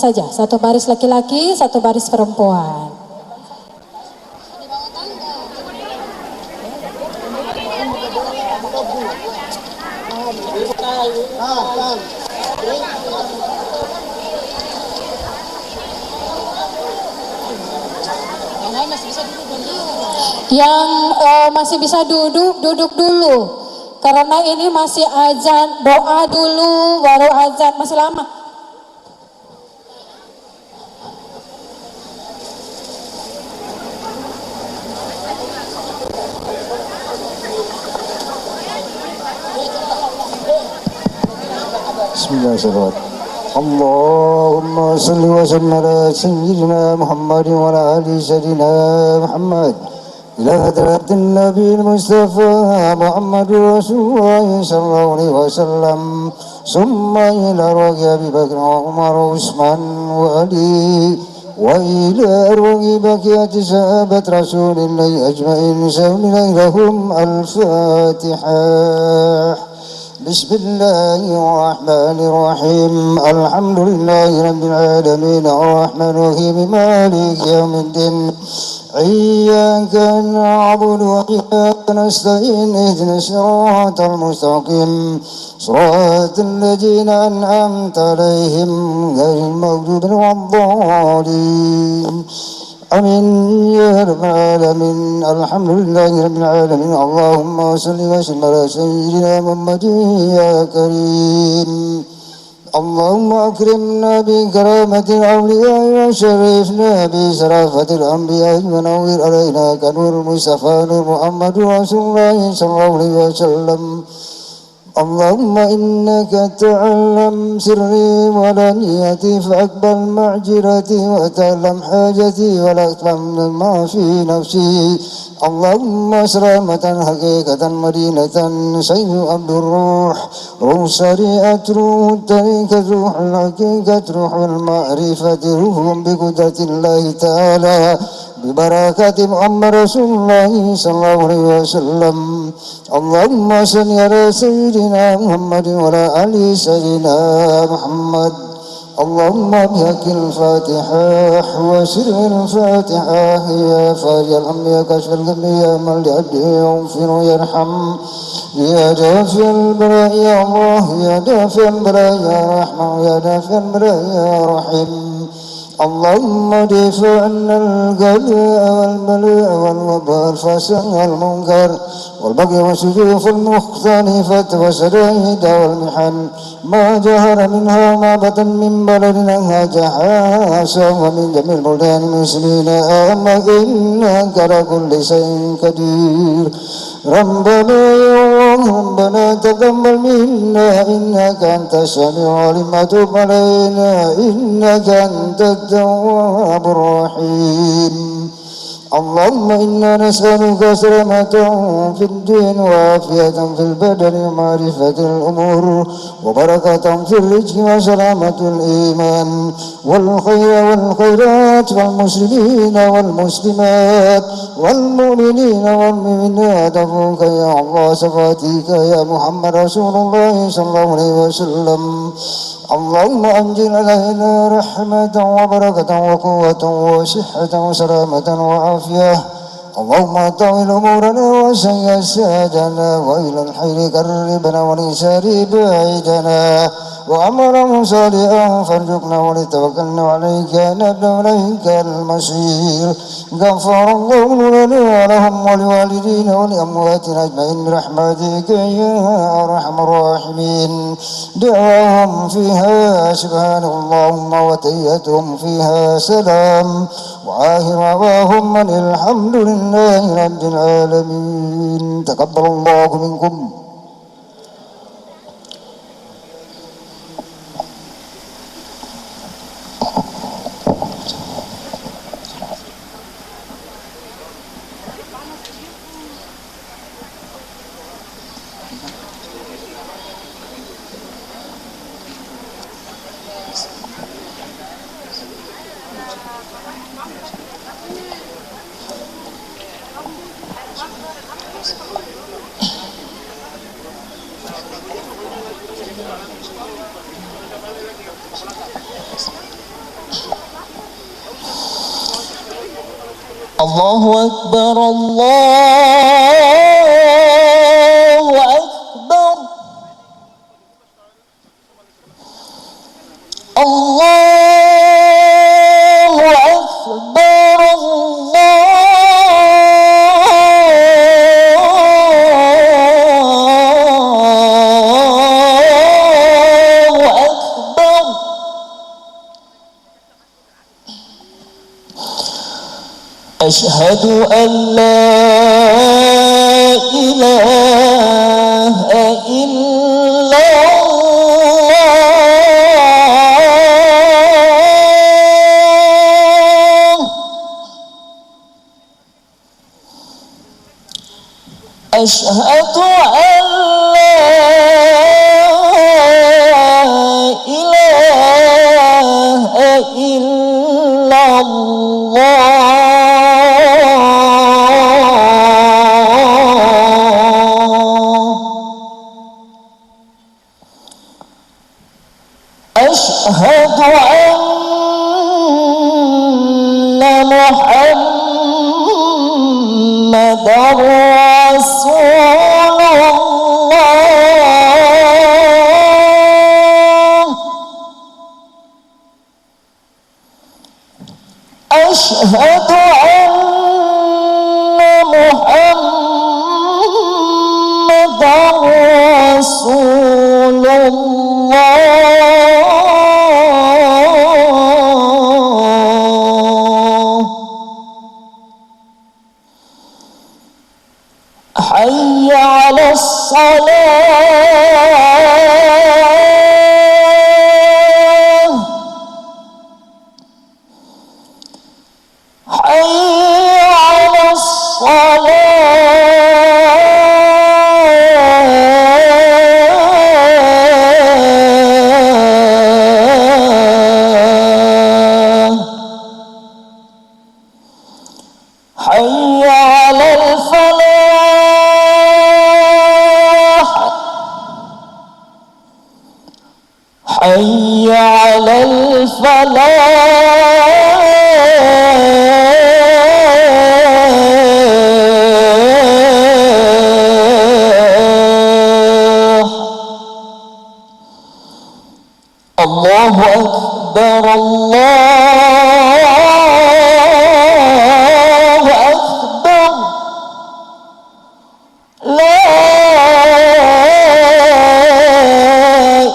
saja, satu baris laki-laki, satu baris perempuan. Yang masih bisa duduk dulu, karena ini masih azan, doa dulu baru azan, masih lama. Bismillahirrahmanirrahim. Allahumma salli wa sallim ala sayyidina Muhammad wa ala ali sayyidina Muhammad. إلى حضرة النبي المصطفى محمد رسول الله صلى الله عليه وسلم ثم إلى أرواح أبي بكر وعمر وعثمان وعلي وإلى أرواح بقية صحابة رسول الله أجمعين سلمنا لهم الفاتحة. بسم الله الرحمن الرحيم الحمد لله رب العالمين الرحمن الرحيم مالك يوم الدين إياك نعبد وإياك نستعين اهدنا الصراط المستقيم صراط الذين أنعمت عليهم غير المغضوب عليهم الضالين آمين يا رب العالمين. الحمد لله رب العالمين. اللهم صل وسلم على سيدنا محمد يا كريم. اللهم أكرمنا بكرامة الأولياء وشرفنا بشرافة الأنبياء ونور علينا كنور المصطفى نور محمد رسول الله صلى الله عليه وسلم. اللهم إنك تعلم سري ولنيتي فأقبل معجرتي وتعلم حاجتي ولا تحمل ما في نفسي. اللهم سلامة حقيقة مدينة سيد عبد الروح روح سريعة روح الطريقة روح الحقيقة روح المعرفة روح بقدرة الله تعالى ببركة محمد رسول الله صلى الله عليه وسلم. اللهم صل على سيدنا محمد وعلى آل سيدنا محمد. اللهم بحق الفاتحة وسر الفاتحة يا فارج الهم يا كشف الغم يا من لعبده يغفر ويرحم يا دافع البلاء يا الله يا دافع البلاء يا رحمن يا دافع البلاء يا رحيم. اللهم دفع عنا الغلاء والبلاء والوباء الفاسق والمنكر والبغي والسجوف المختلفة والشدائد والمحن ما جهر منها وما بطن من بلدنا هذا حاسا ومن جميع البلدان المسلمين أما إنك على كل شيء قدير. ربنا يا الله ربنا تقبل منا إنك أنت السميع العليم وتب علينا إنك أنت التواب الرحيم. اللهم إنا نسألك سلامة في الدين وعافية في البدن ومعرفة الأمور وبركة في الرزق وسلامة الإيمان والخير والخيرات والمسلمين والمسلمات والمؤمنين والمؤمنات فوق يا الله صفاتك يا محمد رسول الله صلى الله عليه وسلم. اللهم أنزل علينا رحمة وبركة وقوة وصحة وسلامة وعافية. اللهم طول أمورنا وسير سادنا وإلى الخير قربنا واليسار بعيدنا وأمرا صالحا فارزقنا ولتوكلنا عليك نبدأ إليك المصير. غفر الله لنا ولهم ولوالدينا ولأمواتنا أجمعين برحمتك يا أرحم الراحمين. دعواهم فيها سبحان اللهم وتحيتهم فيها سلام وآخر دعواهم أن الحمد لله رب العالمين. تقبل الله منكم. الله أكبر الله أكبر الله أكبر الله أكبر. أشهد أن لا إله إلا الله. أشهد أن لا إله إلا الله. أشهد أن محمدًا رسول الله. أشهد أن محمدًا رسول الله. حي على الصلاة حي على الفلاح. الله أكبر الله أكبر لا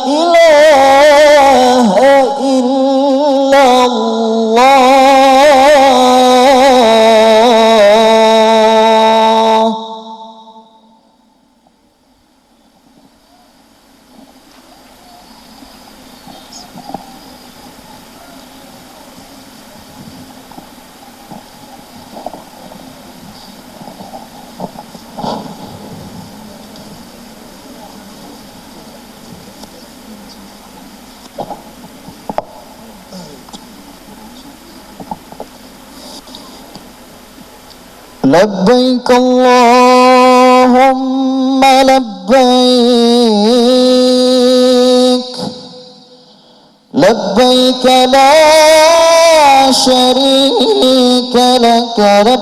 إله إلا الله. لبيك اللهم لبيك لبيك لا شريك لك لبيك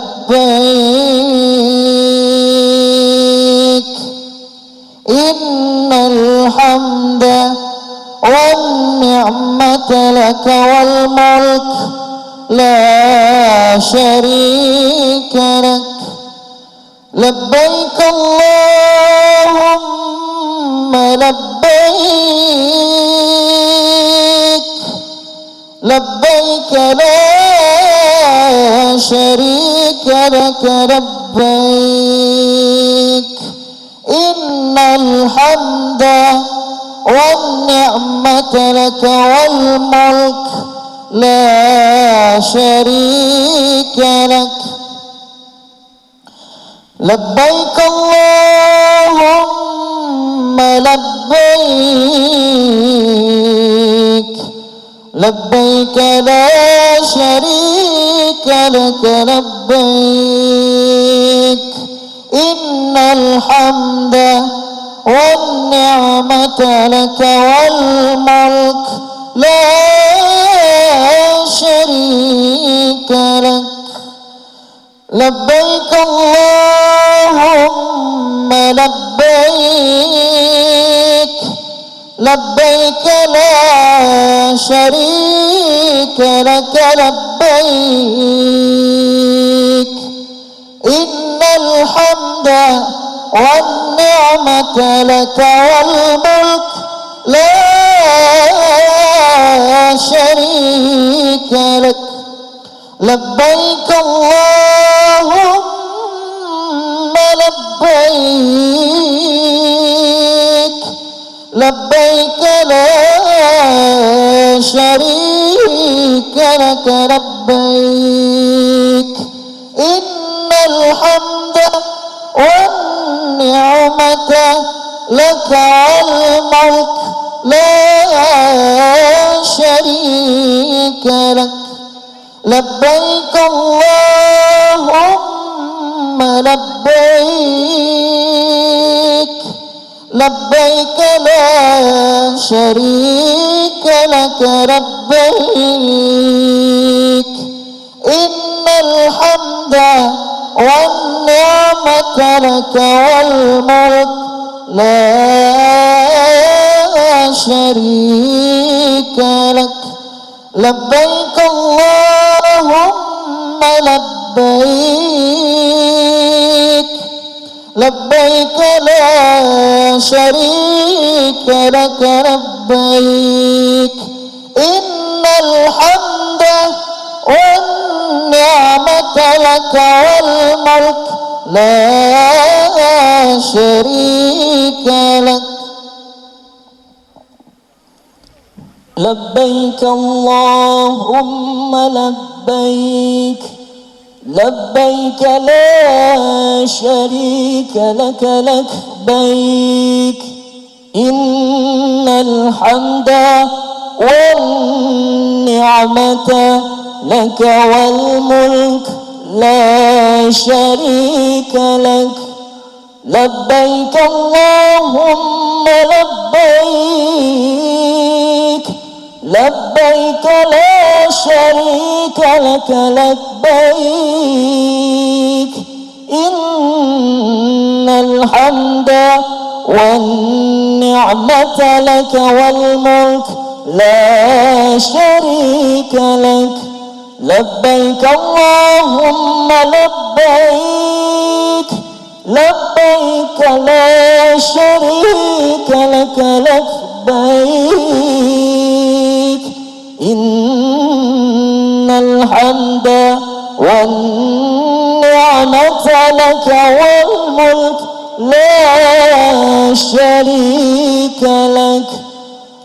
إن الحمد والنعمة لك والملك لا شريك لك. لبيك اللهم لبيك لبيك لا شريك لك لبيك إن الحمد والنعمة لك والملك لا شريك لك. لبيك اللهم لبيك لبيك لا شريك لك لبيك إن الحمد والنعمة لك والملك لا شريك لك. لبيك اللهم لبيك لبيك لا شريك لك لبيك إن الحمد والنعمة لك والملك لا شريك لك. لبيك اللهم لبيك لبيك لا شريك لك لبيك إن الحمد والنعمة لك والملك لا شريك لك. لبيك اللهم لبيك لبيك لا شريك لك لبيك إن الحمد والنعمة لك والملك لا شريك لك. لبيك اللهم لبيك لبيك لا شريك لك لبيك إن الحمد والنعمة لك والملك لا شريك لبيك اللهم لبيك لبيك لا شريك لك لبيك إن الحمد والنعمة لك والملك لا شريك لك لبيك اللهم لبيك لبيك لا شريك لك لبيك إن الحمد والنعمة لك والملك لا شريك لك لبيك اللهم لبيك لبيك لا شريك لك لبيك إن الحمد والنعمة لك والملك لا شريك لك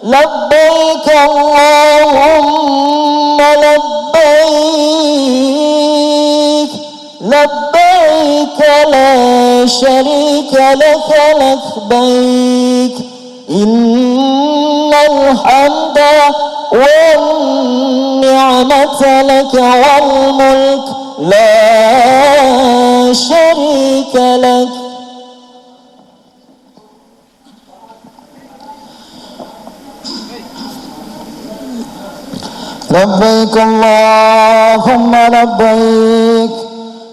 لبيك اللهم لبيك لبيك لا شريك لك لبيك إن الحمد والنعمة لك والملك لا شريك لك لبيك اللهم لبيك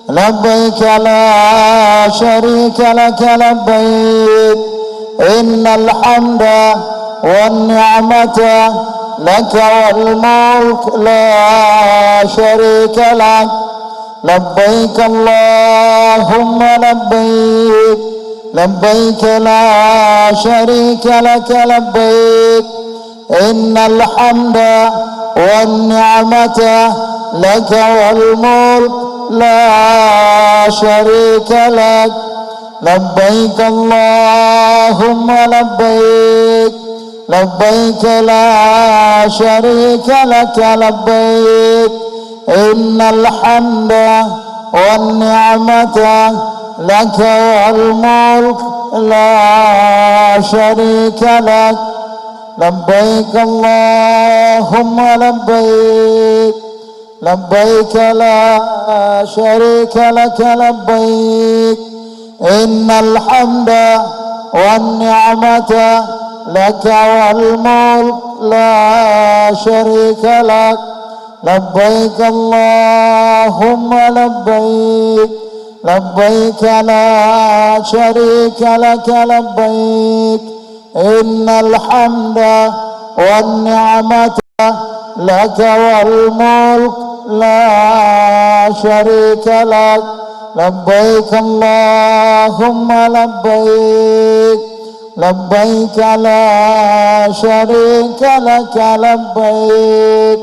لبيك لا شريك لك لبيك إن الحمد والنعمة لك والملك لا شريك لك لبيك اللهم لبيك لبيك لا شريك لك لبيك إن الحمد والنعمة لك والملك لا شريك لك لبيك اللهم لبيك لبيك لا شريك لك لبيك إن الحمد والنعمة لك والملك لا شريك لك لبيك اللهم لبيك لبيك لا شريك لك لبيك إن الحمد والنعمة لك والملك لا شريك لك لبيك اللهم لبيك لبيك لا شريك لك لبيك إن الحمد والنعمة لك والملك لا شريك لك لبيك اللهم لبيك لبيك لا شريك لك لبيك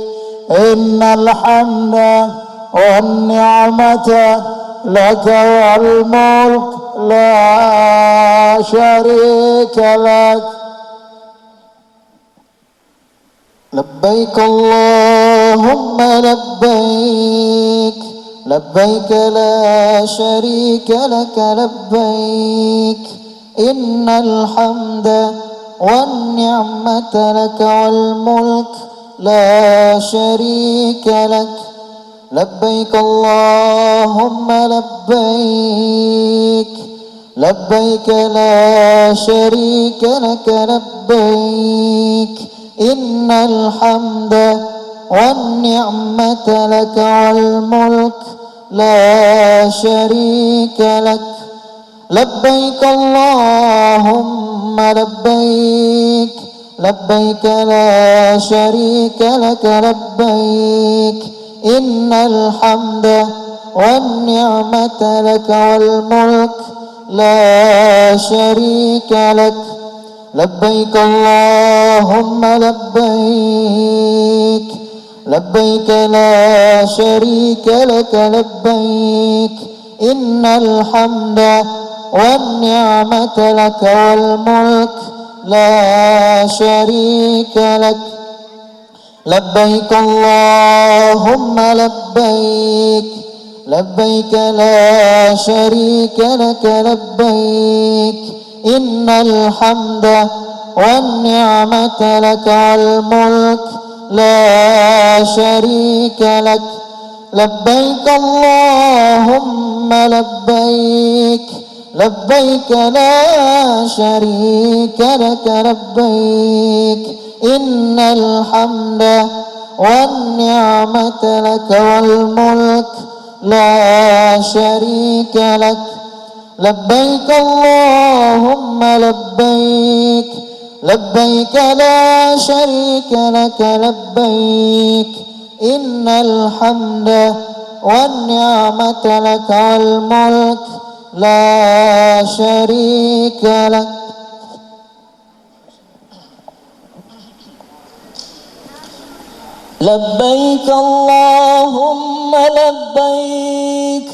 إن الحمد والنعمة لك والملك لا شريك لك لبيك اللهم لبيك لبيك لا شريك لك لبيك إن الحمد والنعمة لك والملك لا شريك لك لبيك اللهم لبيك لبيك لا شريك لك لبيك إن الحمد والنعمة لك والملك لا شريك لك لبيك اللهم لبيك لبيك لا شريك لك لبيك إن الحمد والنعمة لك والملك لا شريك لك لبيك اللهم لبيك لبيك لا شريك لك لبيك إن الحمد والنعمة لك والملك لا شريك لك لبيك اللهم لبيك لبيك لا شريك لك لبيك إن الحمد والنعمة لك والملك لا شريك لك لبيك اللهم لبيك لبيك لا شريك لك لبيك إن الحمد والنعمة لك والملك لا شريك لك لبيك اللهم لبيك لبيك لا شريك لك لبيك إن الحمد والنعمة لك والملك لا شريك لك لبيك اللهم لبيك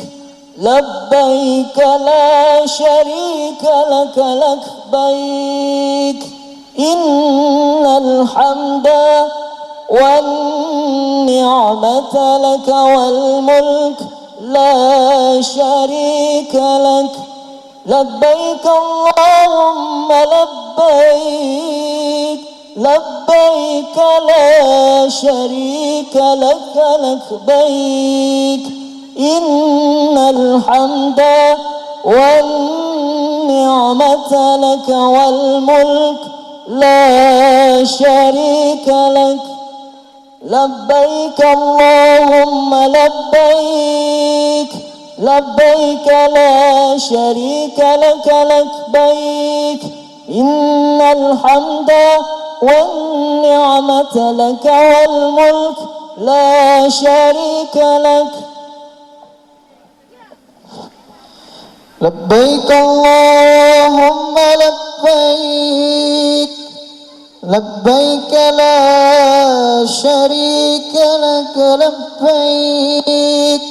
لبيك لا شريك لك لبيك إن الحمد والنعمة لك والملك لا شريك لك لبيك اللهم لبيك لبيك لا شريك لك لبيك إن الحمد والنعمة لك والملك لا شريك لك لبيك اللهم لبيك لبيك لا شريك لك لبيك إن الحمد والنعمة لك والملك لا شريك لك لبيك اللهم لبيك لبيك لا شريك لك لبيك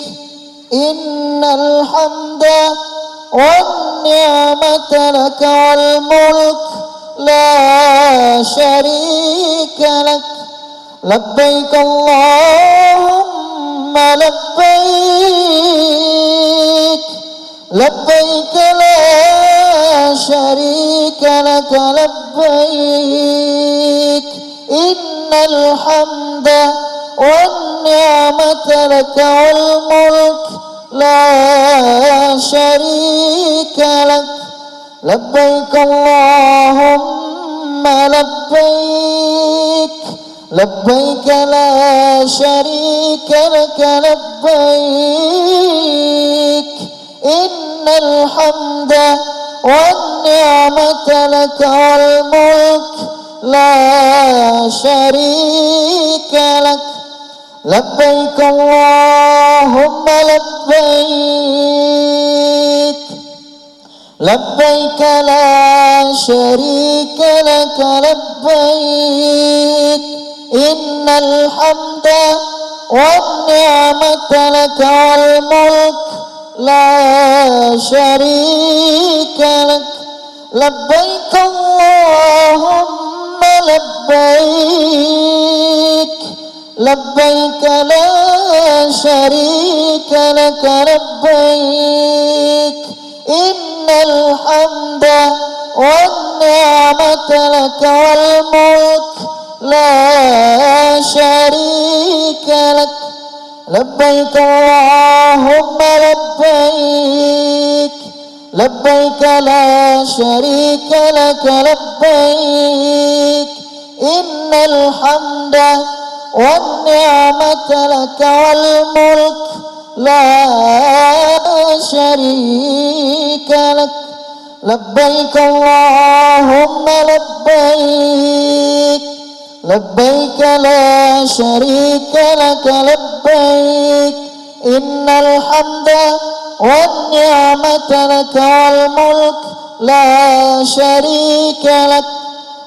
إن الحمد والنعمة لك والملك لا شريك لك لبيك اللهم لبيك لبيك لا شريك لك لبيك إن الحمد والنعمة لك والملك لا شريك لك لبيك اللهم لبيك لبيك لا شريك لك لبيك إن الحمد والنعمة لك والملك لا شريك لك لبيك اللهم لبيك لبيك لا شريك لك لبيك إن الحمد والنعمة لك والملك لا شريك لك لبيك اللهم لبيك لبيك لا شريك لك لبيك إن الحمد والنعمة لك والملك لا شريك لك لبيك اللهم لبيك لبيك لا شريك لك لبيك إن الحمد والنعمة لك والملك لا شريك لك لبيك اللهم لبيك لبيك لا شريك لك لبيك إن الحمد والنعمة لك والملك لا شريك لك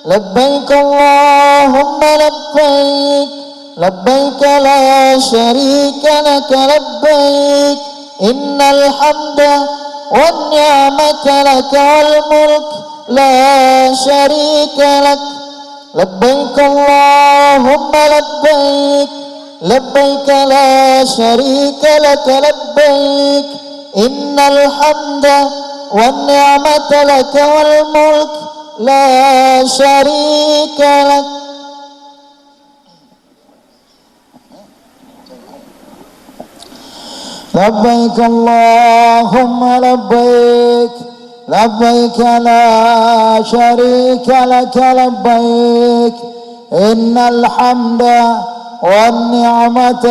لبيك اللهم لبيك لبيك لا شريك لك لبيك إن الحمد والنعمة لك والملك لا شريك لك لبيك اللهم لبيك لبيك لا شريك لك لبيك إن الحمد والنعمة لك والملك لا شريك لك. لبيك اللهم لبيك لبيك لا شريك لك لبيك إن الحمد والنعمة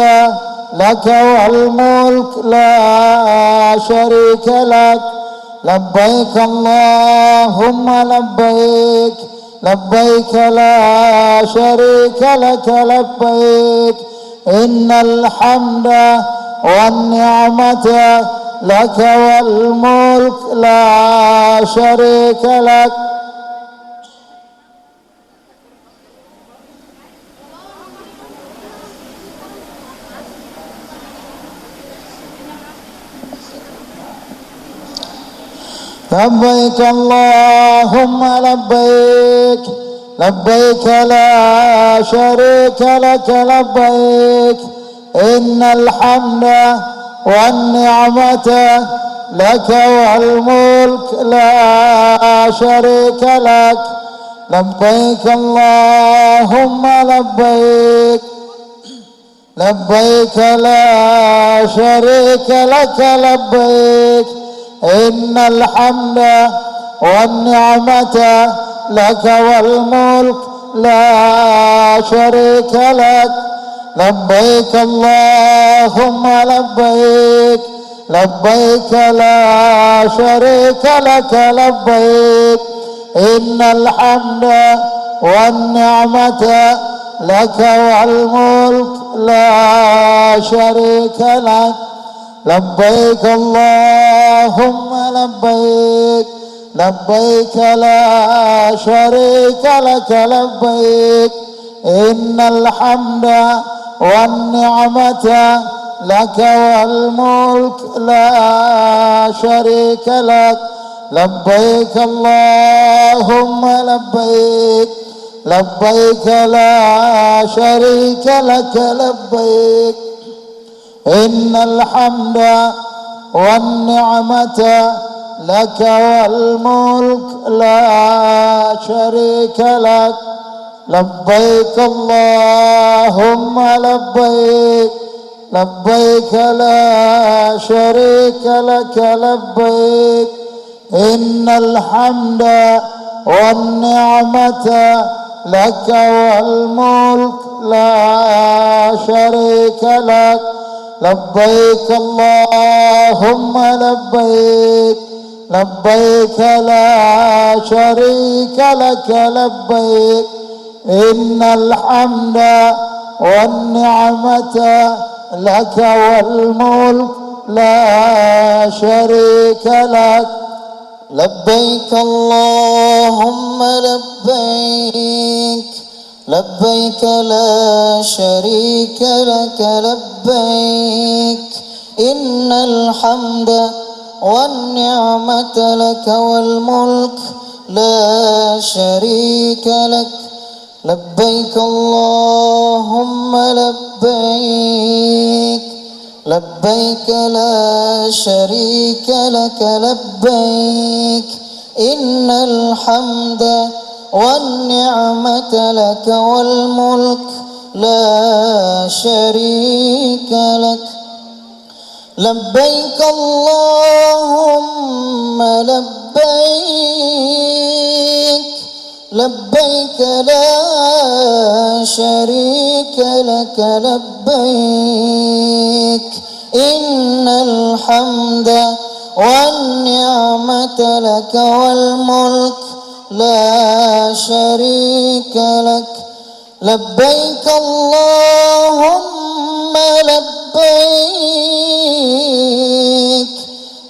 لك والملك لا شريك لك. لبيك اللهم لبيك لبيك لا شريك لك لبيك إن الحمد والنعمة لك والملك لا شريك لك. لبيك اللهم لبيك لبيك لا شريك لك لبيك إن الحمد والنعمة لك والملك لا شريك لك. لبيك اللهم لبيك لبيك لا شريك لك لبيك إن الحمد والنعمة لك والملك لا شريك لك. لبيك اللهم لبيك لبيك لا شريك لك لبيك إن الحمد والنعمة لك والملك لا شريك لك. لبيك اللهم لبيك لبيك لا شريك لك لبيك إن الحمد والنعمة لك والملك لا شريك لك. لبيك اللهم لبيك لبيك لا شريك لك لبيك إن الحمد والنعمة لك والملك لا شريك لك. لبيك اللهم لبيك لبيك لا شريك لك لبيك إن الحمد والنعمة لك والملك لا شريك لك. لبيك اللهم لبيك لبيك لا شريك لك لبيك إن الحمد والنعمة لك والملك لا شريك لك. لبيك اللهم لبيك لبيك لا شريك لك لبيك إن الحمد والنعمة لك والملك لا شريك لك. لبيك اللهم لبيك لبيك لا شريك لك لبيك إن الحمد والنعمة لك والملك لا شريك لك. لبيك اللهم لبيك لبيك لا شريك لك لبيك إن الحمد والنعمة لك والملك لا شريك لك. لبيك اللهم لبيك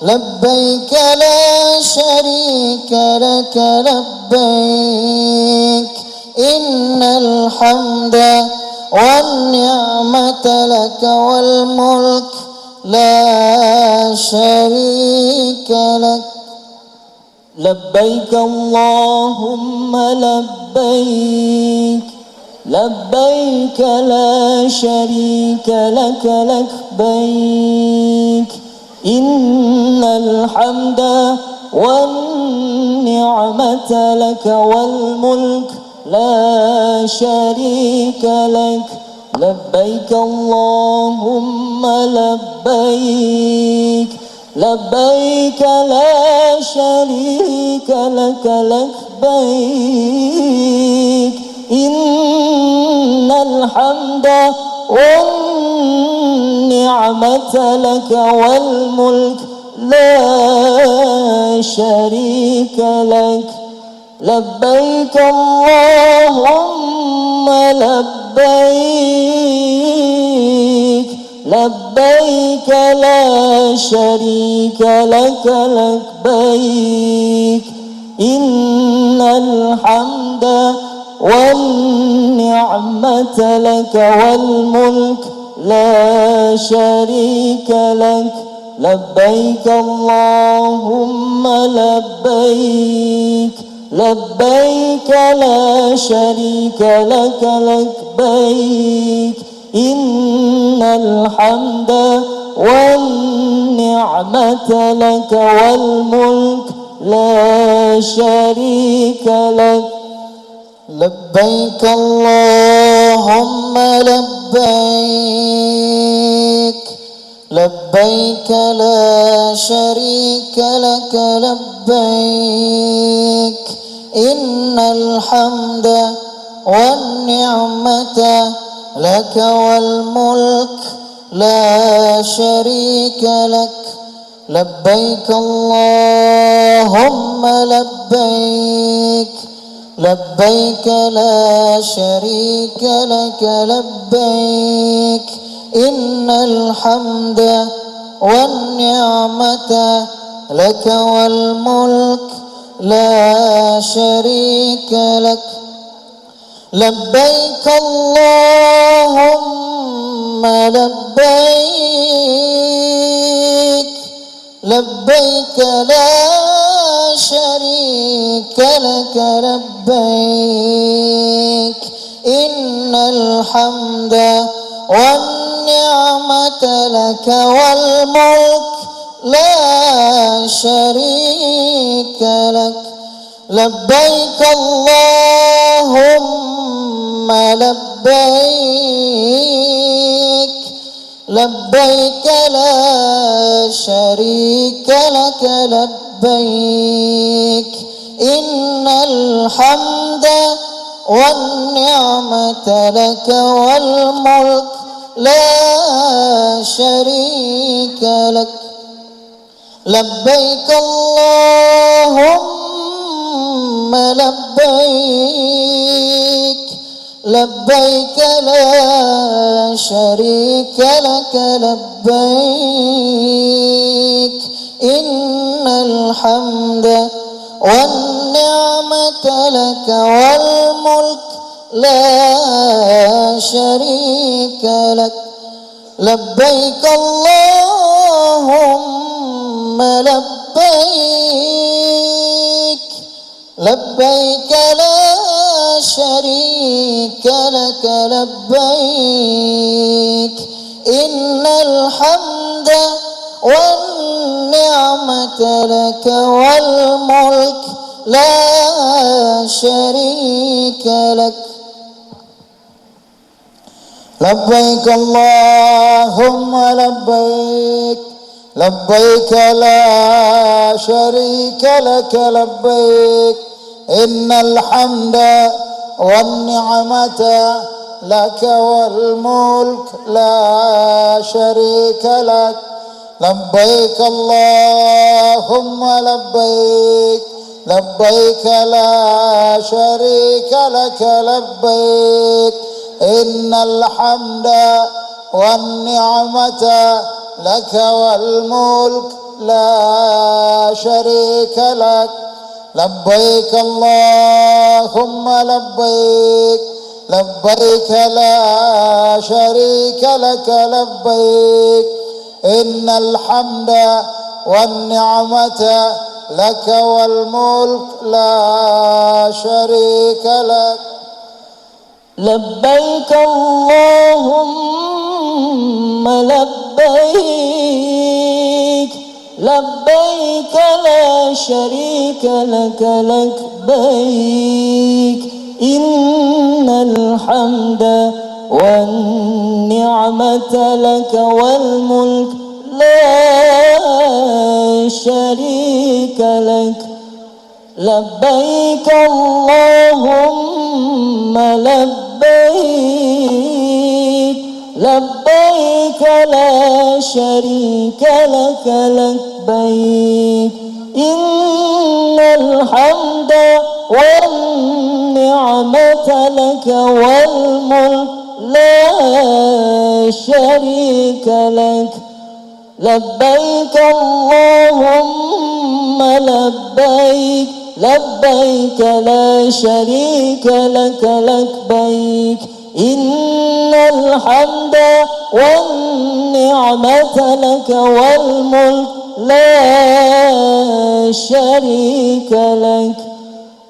لبيك لا شريك لك لبيك إن الحمد والنعمة لك والملك لا شريك لك. لبيك اللهم لبيك لبيك لا شريك لك لبيك إن الحمد والنعمة لك والملك لا شريك لك لبيك اللهم لبيك لبيك لا شريك لك لبيك إن الحمد والنعمة لك والملك لا شريك لك لبيك اللهم لبيك لبيك لا شريك لك لبيك إن الحمد والنعمة لك والملك لا شريك لك لبيك اللهم لبيك لبيك لا شريك لك لبيك إن الحمد والنعمة لك والملك لا شريك لك لبيك اللهم لبيك لبيك لا شريك لك لبيك إن الحمد والنعمة لك والملك لا شريك لك لبيك اللهم لبيك لبيك لا شريك لك لبيك إن الحمد والنعمة لك والملك لا شريك لك لبيك اللهم لبيك لبيك لا شريك لك لبيك إن الحمد والنعمة لك والملك لا شريك لك لبيك اللهم لبيك لبيك لا شريك لك لبيك إن الحمد والنعمة لك والملك لا شريك لك لبيك اللهم لبيك لبيك لا شريك لك لبيك إن الحمد والنعمة لك والملك لا شريك لك لبيك اللهم لبيك لبيك لا شريك لك لبيك إن الحمد والنعمة لك والملك لا شريك لك لبيك اللهم لبيك لبيك لا شريك لك لبيك إن الحمد والنعمة لك والملك لا شريك لك لبيك اللهم لبيك لبيك لا شريك لك لبيك إن الحمد والنعمة لك والملك لا شريك لك لبيك اللهم لبيك لبيك لا شريك لك لبيك إن الحمد والنعمة لك والملك لا شريك لك لبيك اللهم لبيك لبيك لا شريك لك لبيك إن الحمد والنعمة لك والملك لا شريك لك لبيك اللهم لبيك لبيك لا شريك لك لبيك إن الحمد والنعمة لك والملك لا شريك لك لبيك اللهم لبيك لبيك لا شريك لك لبيك إن الحمد والنعمة لك والملك لا شريك لك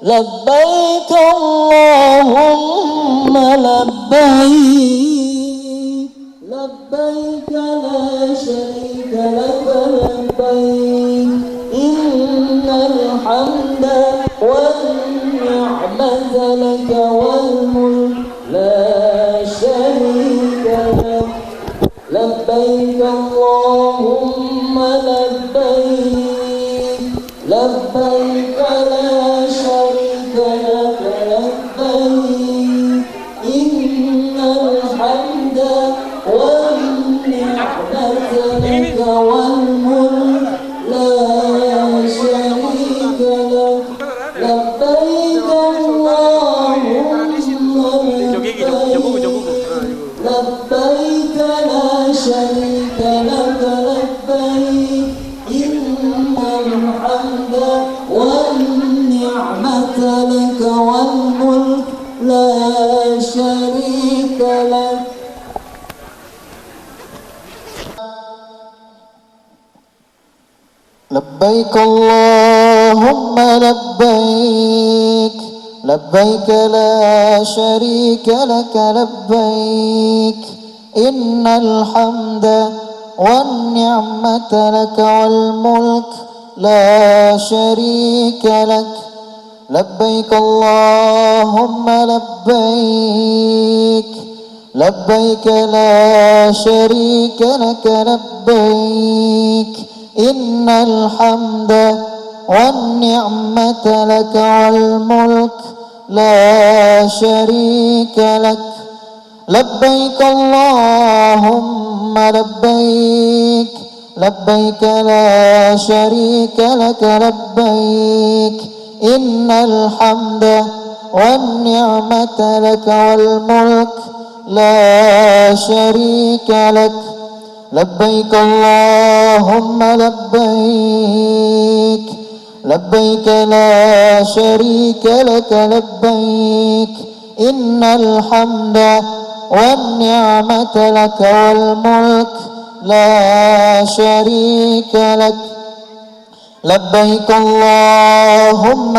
لبيك اللهم لبيك لبيك لا شريك لك لبيك إن الحمد والنعمة لك والملك لا شريك لك لبيك اللهم لبيك لبيك لا شريك لك لبيك إن الحمد والنعمة لك والملك لا شريك لك لبيك اللهم لبيك لبيك لا شريك لك لبيك إن الحمد والنعمة لك والملك لا شريك لك لبيك اللهم لبيك لبيك لا شريك لك لبيك إن الحمد والنعمة لك والملك لا شريك لك لبيك اللهم لبيك لبيك لا شريك لك لبيك إن الحمد والنعمة لك والملك لا شريك لك لبيك اللهم لبيك لبيك لا شريك لك لبيك إن الحمد والنعمة لك والملك لا شريك لك لبيك اللهم لبيك لبيك لا شريك لك لبيك إن الحمد والنعمة لك والملك لا شريك لك لبيك اللهم لبيك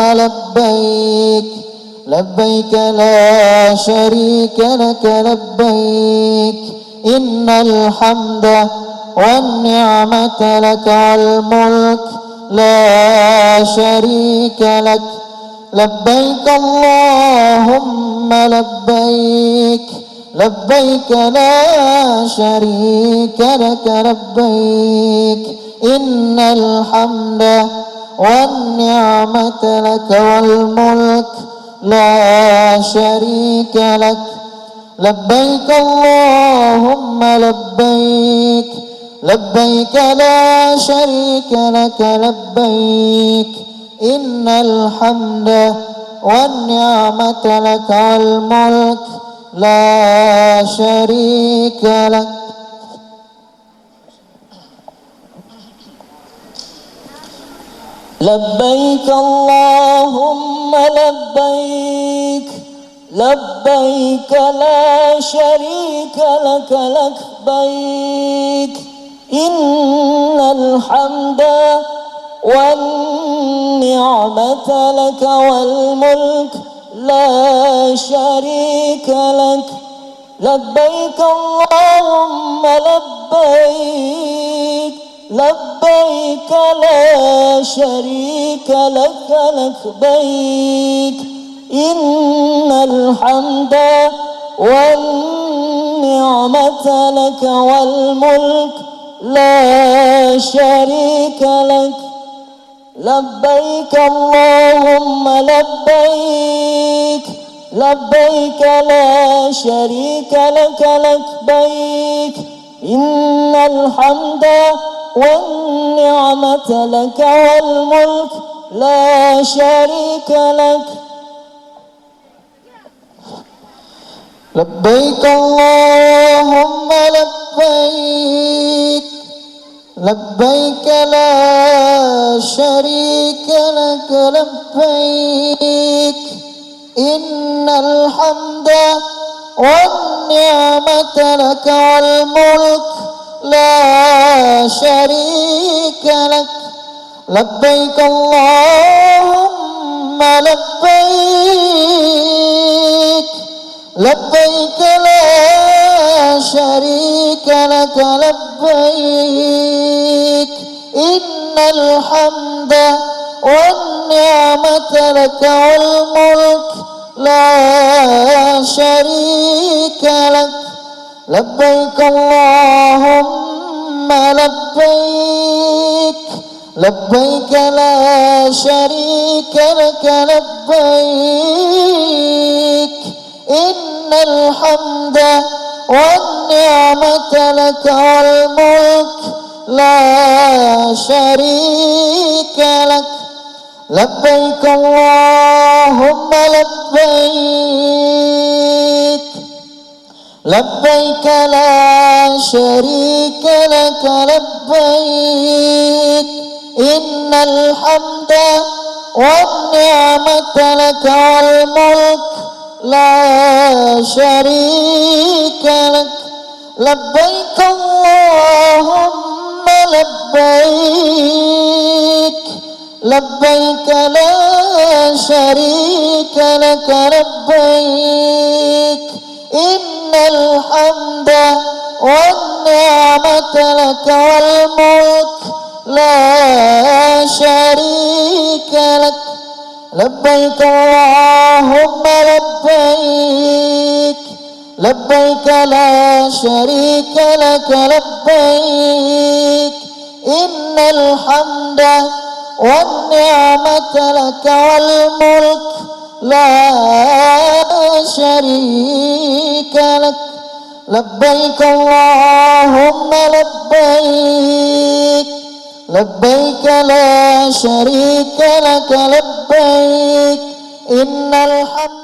لبيك لا شريك لك لبيك إن الحمد والنعمة لك والملك لا شريك لك لبيك اللهم لبيك لبيك لا شريك لك لبيك إن الحمد والنعمة لك والملك لا شريك لك لبيك اللهم لبيك لبيك لا شريك لك لبيك إن الحمد والنعمة لك والملك لا شريك لك لبيك اللهم لبيك لبيك لا شريك لك لبيك إن الحمد والنعمة لك والملك لا شريك لك لبيك اللهم لبيك لبيك لا شريك لك لبيك إن الحمد والنعمة لك والملك لا شريك لك لبيك اللهم لبيك لبيك لا شريك لك لبيك إن الحمد والنعمة لك والملك لا شريك لك لبيك اللهم لبيك لبيك لا شريك لك لبيك إن الحمد والنعمة لك والملك لا شريك لك لبيك اللهم لبيك لبيك لا شريك لك لبيك إن الحمد والنعمة لك والملك لا شريك لك لبيك اللهم لبيك لبيك لا شريك لك لبيك إن الحمد والنعمة لك والملك لا شريك لك لبيك اللهم لبيك لبيك لا شريك لك لبيك إن الحمد والنعمة لك والملك لا شريك لك لبيك اللهم لبيك لبيك لا شريك لك لبيك إن الحمد والنعمة لك والملك لا شريك لك لبيك اللهم لبيك لبيك لا شريك لك لبيك إن الحمد والنعمة لك والملك لا شريك لك لبيك اللهم لبيك لبيك لا شريك لك لبيك إن الحمد